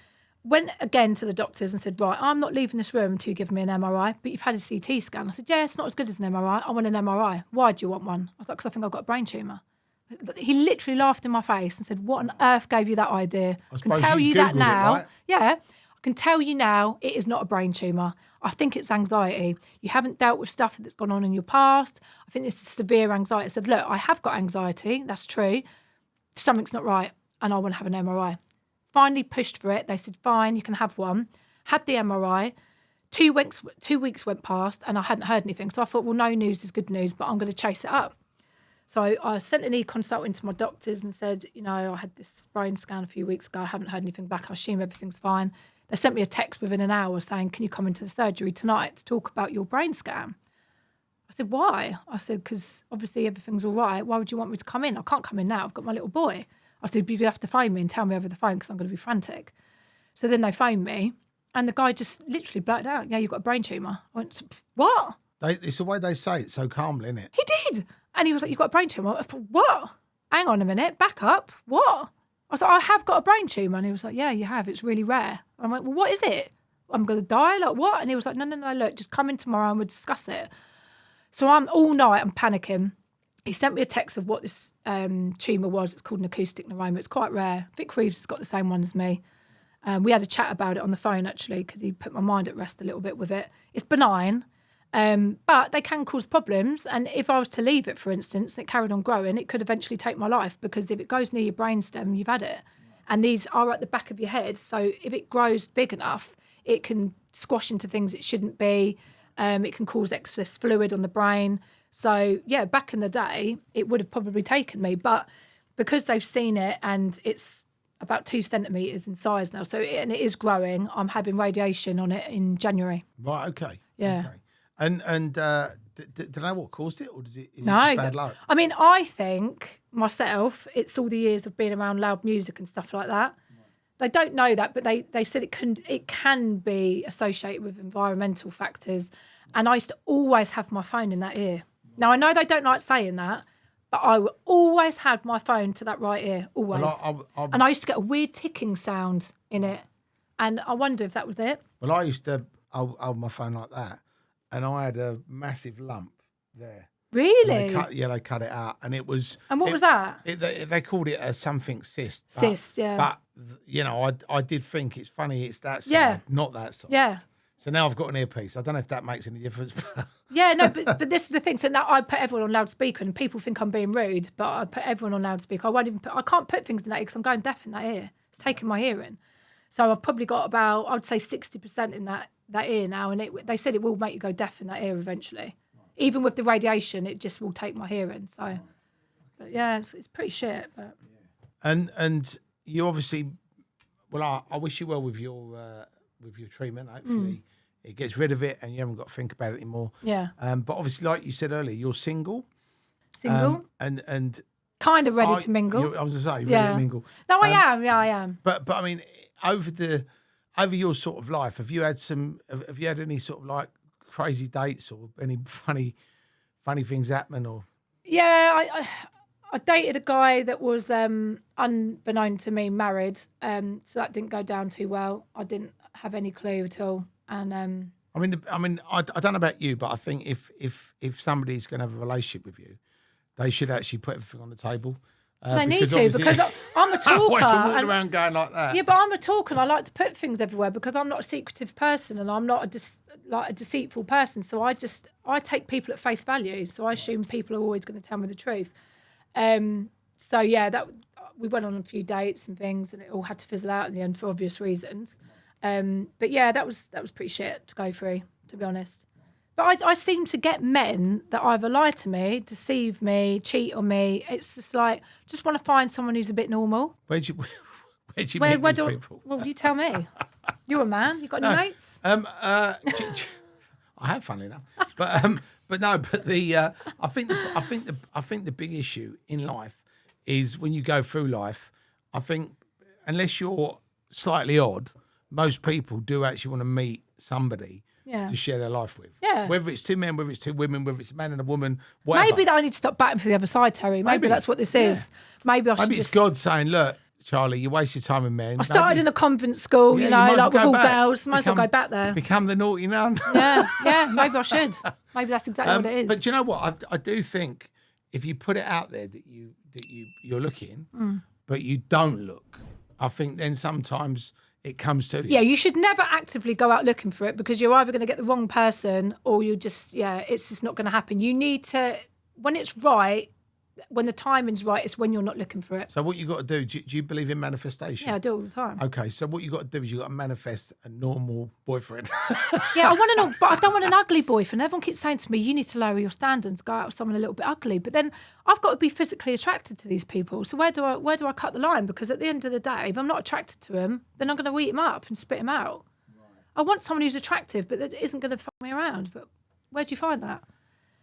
Went again to the doctors and said, right, I'm not leaving this room until you give me an MRI, but you've had a CT scan. I said, yeah, it's not as good as an MRI. I want an MRI. Why do you want one? I was like, because I think I've got a brain tumour. He literally laughed in my face and said, what on earth gave you that idea? I can tell you that now. Right? Yeah, I can tell you now it is not a brain tumour. I think it's anxiety. You haven't dealt with stuff that's gone on in your past. I think this is severe anxiety. I said, look, I have got anxiety. That's true. Something's not right, and I want to have an MRI. Finally pushed for it. They said, fine, you can have one. Had the MRI. 2 weeks went past, and I hadn't heard anything. So I thought, well, no news is good news, but I'm going to chase it up. So I sent an e-consultant to my doctors and said, I had this brain scan a few weeks ago. I haven't heard anything back. I assume everything's fine. They sent me a text within an hour saying, can you come into the surgery tonight to talk about your brain scan? I said, why? I said, because obviously everything's all right. Why would you want me to come in? I can't come in now. I've got my little boy. I said, you're going to have to phone me and tell me over the phone because I'm going to be frantic. So then they phoned me and the guy just literally blurted out, yeah, you've got a brain tumour. I went, what? It's the way they say it so calmly, isn't it? He did. And he was like, you've got a brain tumour. I thought, what? Hang on a minute, back up. What? I was like, I have got a brain tumour. And he was like, yeah, you have. It's really rare. And I'm like, well, what is it? I'm going to die? Like, what? And he was like, no, look, just come in tomorrow and we'll discuss it. So I'm all night, I'm panicking. He sent me a text of what this tumour was. It's called an acoustic neuroma. It's quite rare. Vic Reeves has got the same one as me. We had a chat about it on the phone, actually, because he put my mind at rest a little bit with it. It's benign. But they can cause problems, and if I was to leave it, for instance, and it carried on growing, it could eventually take my life, because if it goes near your brainstem, you've had it. And these are at the back of your head, so if it grows big enough, it can squash into things it shouldn't be. It can cause excess fluid on the brain. So, yeah, back in the day, it would have probably taken me, but because they've seen it and it's about 2 centimetres in size now, and it is growing, I'm having radiation on it in January. Right, okay. Yeah. Okay. And do they know what caused it, or is it just bad luck? I mean, I think myself, it's all the years of being around loud music and stuff like that. Right. They don't know that, but they said it can be associated with environmental factors. And I used to always have my phone in that ear. Right. Now, I know they don't like saying that, but I always had my phone to that right ear, always. Well, and I used to get a weird ticking sound in it. And I wonder if that was it. Well, I used to hold my phone like that. And I had a massive lump there. Really? They cut it out, and it was. And what was that? They called it a something cyst. Cyst, yeah. But I did think it's funny. It's that side, not that side. Yeah. So now I've got an earpiece. I don't know if that makes any difference. Yeah, no, but this is the thing. So now I put everyone on loudspeaker, and people think I'm being rude, but I put everyone on loudspeaker. I can't put things in that ear because I'm going deaf in that ear. It's taking my hearing. So I've probably got about, I'd say 60% in that ear now, and they said it will make you go deaf in that ear eventually. Even with the radiation, it just will take my hearing. So, but yeah, it's pretty shit. But and you obviously Well, I wish you well with your treatment. Hopefully, it gets rid of it, and you haven't got to think about it anymore. Yeah. But obviously, like you said earlier, you're single. Single. And Kind of ready to mingle. I was going to say, ready to mingle. No, I am. Yeah, I am. But I mean, over your sort of life, have you had any sort of like crazy dates or any funny things happening or? Yeah, I dated a guy that was unbeknown to me married, so that didn't go down too well. I didn't have any clue at all, and I mean, I don't know about you, but I think if somebody's going to have a relationship with you, they should actually put everything on the table. They need to, because I'm a talker. Otherwise you're walking around going like that. Yeah, but I'm a talker and I like to put things everywhere because I'm not a secretive person and I'm not a deceitful person. So I take people at face value. So I assume people are always going to tell me the truth. So yeah, we went on a few dates and things, and it all had to fizzle out in the end for obvious reasons. But yeah, that was pretty shit to go through, to be honest. But I seem to get men that either lie to me, deceive me, cheat on me. It's just like, just want to find someone who's a bit normal. Where'd you meet these people? Well, you tell me. You're a man. You got any mates? I have, funnily enough. But I think the big issue in life is when you go through life. I think unless you're slightly odd, most people do actually want to meet somebody. Yeah. To share their life with. Yeah. Whether it's two men, whether it's two women, whether it's a man and a woman, whatever. Maybe that I need to stop batting for the other side, Terry. Maybe that's what this is. Maybe it's God saying, look, Charlie, you waste your time with men. I started in a convent school, like with all girls. Might as well go back there. Become the naughty nun. Yeah, maybe I should. Maybe that's exactly what it is. But do you know what? I do think if you put it out there that you're looking, but you don't look, I think then sometimes it comes to you. Yeah, you should never actively go out looking for it because you're either going to get the wrong person or you just, it's just not going to happen. You need to, when it's right, when the timing's right, it's when you're not looking for it. So what you got to do you believe in manifestation? Yeah, I do all the time. Okay, so what you got to do is you got to manifest a normal boyfriend. Yeah, I want to know, but I don't want an ugly boyfriend. Everyone keeps saying to me, you need to lower your standards, go out with someone a little bit ugly. But then I've got to be physically attracted to these people. So where do I cut the line? Because at the end of the day, if I'm not attracted to him, then I'm going to eat him up and spit him out. Right. I want someone who's attractive, but that isn't going to fuck me around. But where do you find that?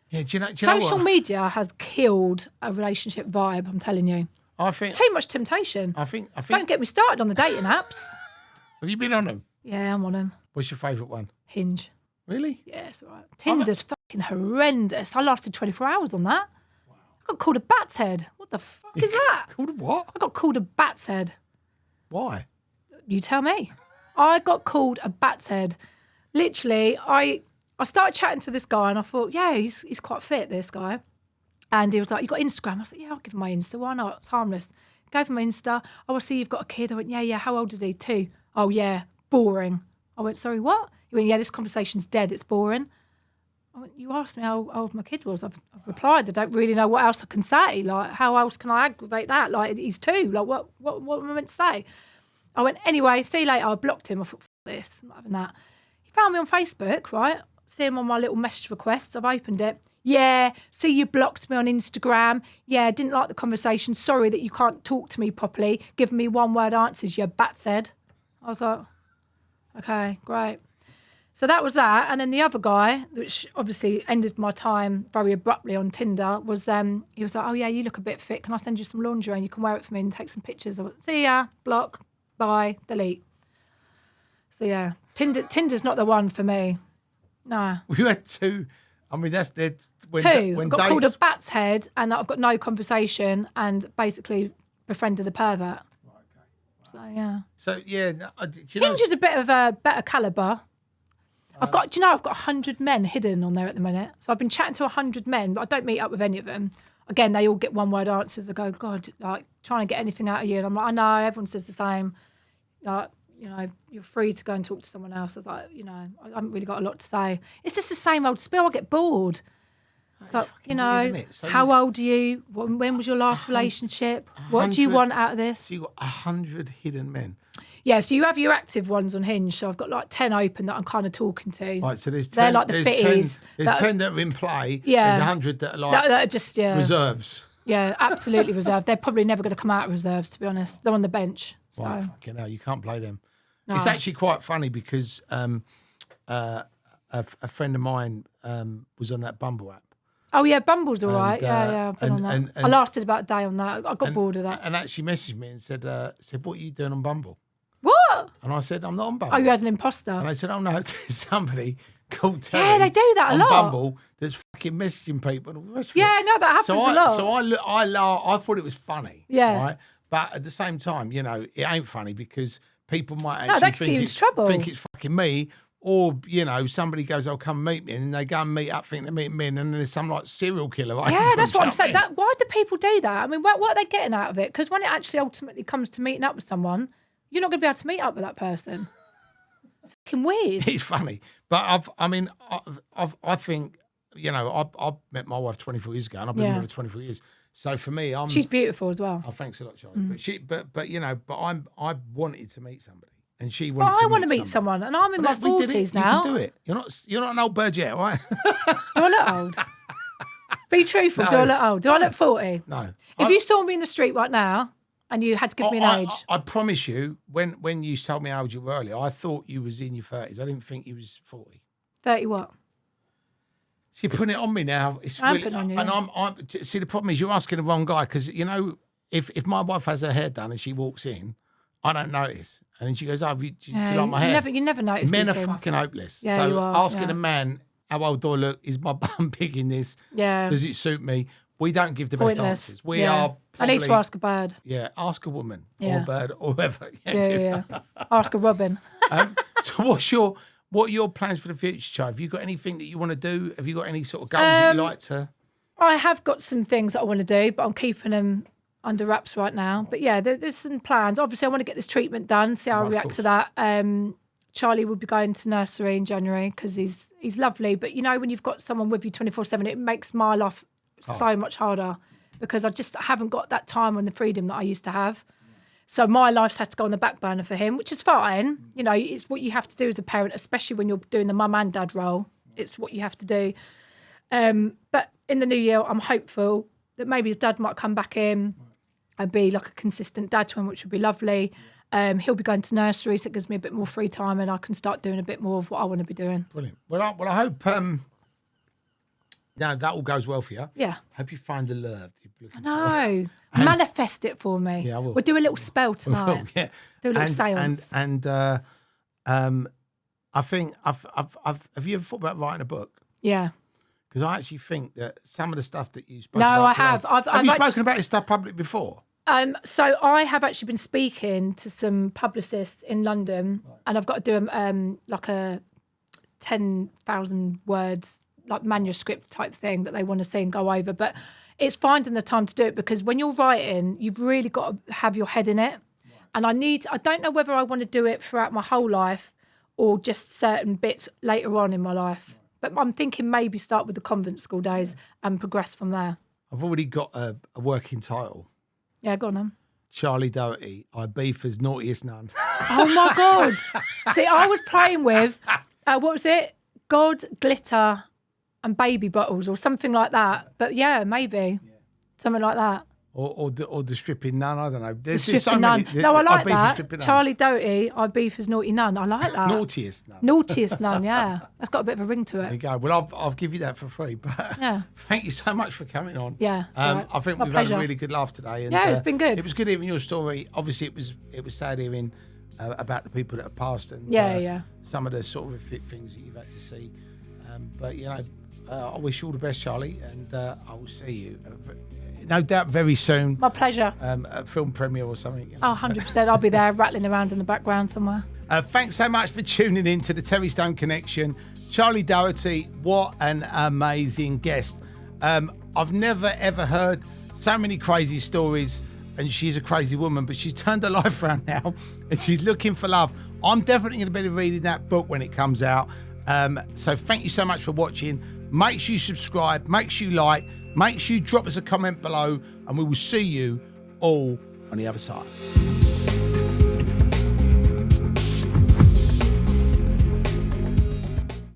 Yeah, do you know Social media has killed a relationship vibe, I'm telling you. I think too much temptation. I think Don't get me started on the dating apps. Have you been on them? Yeah, I'm on them. What's your favourite one? Hinge. Really? Yeah, it's all right. Tinder's fucking horrendous. I lasted 24 hours on that. Wow. I got called a bat's head. What the fuck is that? Called a what? I got called a bat's head. Why? You tell me. I got called a bat's head. Literally, I started chatting to this guy and I thought, yeah, he's quite fit, this guy. And he was like, you got Instagram? I was like, yeah, I'll give him my Insta. Why not? It's harmless. Gave him my Insta. Oh, I see you've got a kid. I went, yeah. How old is he? 2. Oh, yeah. Boring. I went, sorry, what? He went, yeah, this conversation's dead. It's boring. I went, you asked me how old my kid was. I've replied. I don't really know what else I can say. Like, how else can I aggravate that? Like, he's 2. Like, what am I meant to say? I went, anyway, see you later. I blocked him. I thought, fuck this. I'm not having that. He found me on Facebook, right? See him on my little message requests. I've opened it. Yeah, see you blocked me on Instagram. Yeah, didn't like the conversation. Sorry that you can't talk to me properly. Giving me one-word answers, you bat's head. I was like, okay, great. So that was that. And then the other guy, which obviously ended my time very abruptly on Tinder, was he was like, oh yeah, you look a bit fit. Can I send you some lingerie and you can wear it for me and take some pictures? I went, see ya, block, bye, delete. So yeah, Tinder's not the one for me. No. We had 2. I mean, that's dead. 2. I got called a bat's head and I've got no conversation and basically befriended a pervert. Right, okay. So, yeah. So, yeah. Hinge is a bit of a better calibre. I've got 100 men hidden on there at the minute. So I've been chatting to 100 men, but I don't meet up with any of them. Again, they all get one-word answers. They go, God, like, trying to get anything out of you. And I'm like, I know, everyone says the same. Like, you're free to go and talk to someone else. I was like, I haven't really got a lot to say. It's just the same old spiel. I get bored. It's like, how old are you? When was your last relationship? What do you want out of this? So you got 100 hidden men. Yeah, so you have your active ones on Hinge. So I've got like 10 open that I'm kind of talking to. Right, so there's 10. They're like the fitties. There's 10 that are in play. Yeah. There's 100 that are like that are just reserves. Yeah, absolutely reserved. They're probably never going to come out of reserves, to be honest. They're on the bench. So, Right, fucking hell, you can't play them. no. It's actually quite funny because a friend of mine was on that Bumble app. Oh yeah, Bumble's all right. And, Yeah, I've been on that. I lasted about a day on that. I got bored of that. And actually messaged me and said, what are you doing on Bumble? What? And I said, I'm not on Bumble. Oh, you had an imposter. And I said, oh no, there's somebody called Terry. Yeah, they do that a on lot. Bumble that's fucking messaging people and all the rest of it. Yeah, no, that happens a lot. So I thought it was funny. Yeah. Right? But at the same time, you know, it ain't funny because people might that actually could get you into think trouble. it's fucking me. Or, you know, somebody goes, "Oh, come meet me," and they go and meet up thinking they're meeting me, and then there's some like serial killer. Yeah, that's what I'm saying. Why do people do that? I mean, what are they getting out of it? Because when it actually ultimately comes to meeting up with someone, you're not going to be able to meet up with that person. It's fucking weird. It's funny, but I think, you know, I met my wife 24 years ago, and I've been with her 24 years. So for me, she's beautiful as well. Oh, thanks a lot, Charlie. But you know, I wanted to meet somebody. And she wanted I want to meet someone, and I'm in my 40s now. You can do it. You're not an old bird yet, right? Do I look old? Be truthful. No. Do I look old? Do I look 40? No. If you saw me in the street right now and you had to give me an age, I promise you, when you told me how old you were earlier, I thought you was in your 30s. I didn't think you was 40. 30 what? So you're putting it on me now. It's I'm really, putting on you. And I'm see, the problem is you're asking the wrong guy because, you know, if my wife has her hair done and she walks in, I don't notice. And then she goes, do you like my hair? You never notice. Men these are things. fucking hopeless. Yeah, so you are, asking a man, how old do I look? Is my bum big in this? Yeah. Does it suit me? We don't give the best answers. We are I need to ask a bird. Yeah, ask a woman Yeah. or a bird or whoever. Yeah. Ask a robin. So what are your plans for the future, Charlie? Have you got anything that you want to do? Have you got any sort of goals that you like to? I have got some things that I want to do, but I'm keeping them under wraps right now. But yeah, there's some plans. Obviously, I want to get this treatment done, see how I react to that. Charlie will be going to nursery in January because he's lovely. But, you know, when you've got someone with you 24/7, it makes my life so much harder because I just haven't got that time and the freedom that I used to have. So my life's had to go on the back burner for him, which is fine. You know, it's what you have to do as a parent, especially when you're doing the mum and dad role. It's what you have to do. But in the new year, I'm hopeful that maybe his dad might come back in and be like a consistent dad to him, which would be lovely. He'll be going to nursery, so it gives me a bit more free time and I can start doing a bit more of what I want to be doing. Brilliant. Well, I hope that all goes well for you. Yeah. Hope you find the love. I know. Manifest it for me. Yeah, I will. We'll do a little spell tonight. Yeah. Do a little seance. And I think have you ever thought about writing a book? Yeah. Because I actually think that some of the stuff that you spoke No, about I today- have. Have you spoken about this stuff publicly before? So I have actually been speaking to some publicists in London, and I've got to do like a 10,000 words like manuscript type thing that they want to see and go over. But it's finding the time to do it because when you're writing, you've really got to have your head in it. And I don't know whether I want to do it throughout my whole life or just certain bits later on in my life. But I'm thinking maybe start with the convent school days and progress from there. I've already got a working title. Yeah, go on then. Charlie Doherty, Ibiza's naughtiest nun. Oh my God. See, I was playing with, what was it? God, glitter and baby bottles or something like that. But yeah, maybe. Something like that. Or the stripping nun, I don't know. There's The just so stripping nun. many. No, I like Ibiza's stripping that. nun. Charlie Doherty, Ibiza's naughty nun. I like that. Naughtiest nun. Naughtiest nun, yeah. That's got a bit of a ring to There you it. go. Well, I'll give you that for free. But Yeah. thank you so much for coming on. Yeah, it's all right. I think My we've had pleasure. a really good laugh today. And, Yeah, it's been good. It was good hearing your story. Obviously, it was sad hearing about the people that have passed and Yeah. some of the sort of horrific things that you've had to see. But you know, I wish you all the best, Charlie, and I will see you, no doubt, very soon. My pleasure. A film premiere or something. You know. Oh, 100%. I'll be there rattling around in the background somewhere. Thanks so much for tuning in to the Terry Stone Connection. Charlie Doherty, what an amazing guest. I've never, ever heard so many crazy stories, and she's a crazy woman, but she's turned her life around now, and she's looking for love. I'm definitely going to be reading that book when it comes out. So thank you so much for watching. Make sure you subscribe, make sure you like, make sure you drop us a comment below, and we will see you all on the other side.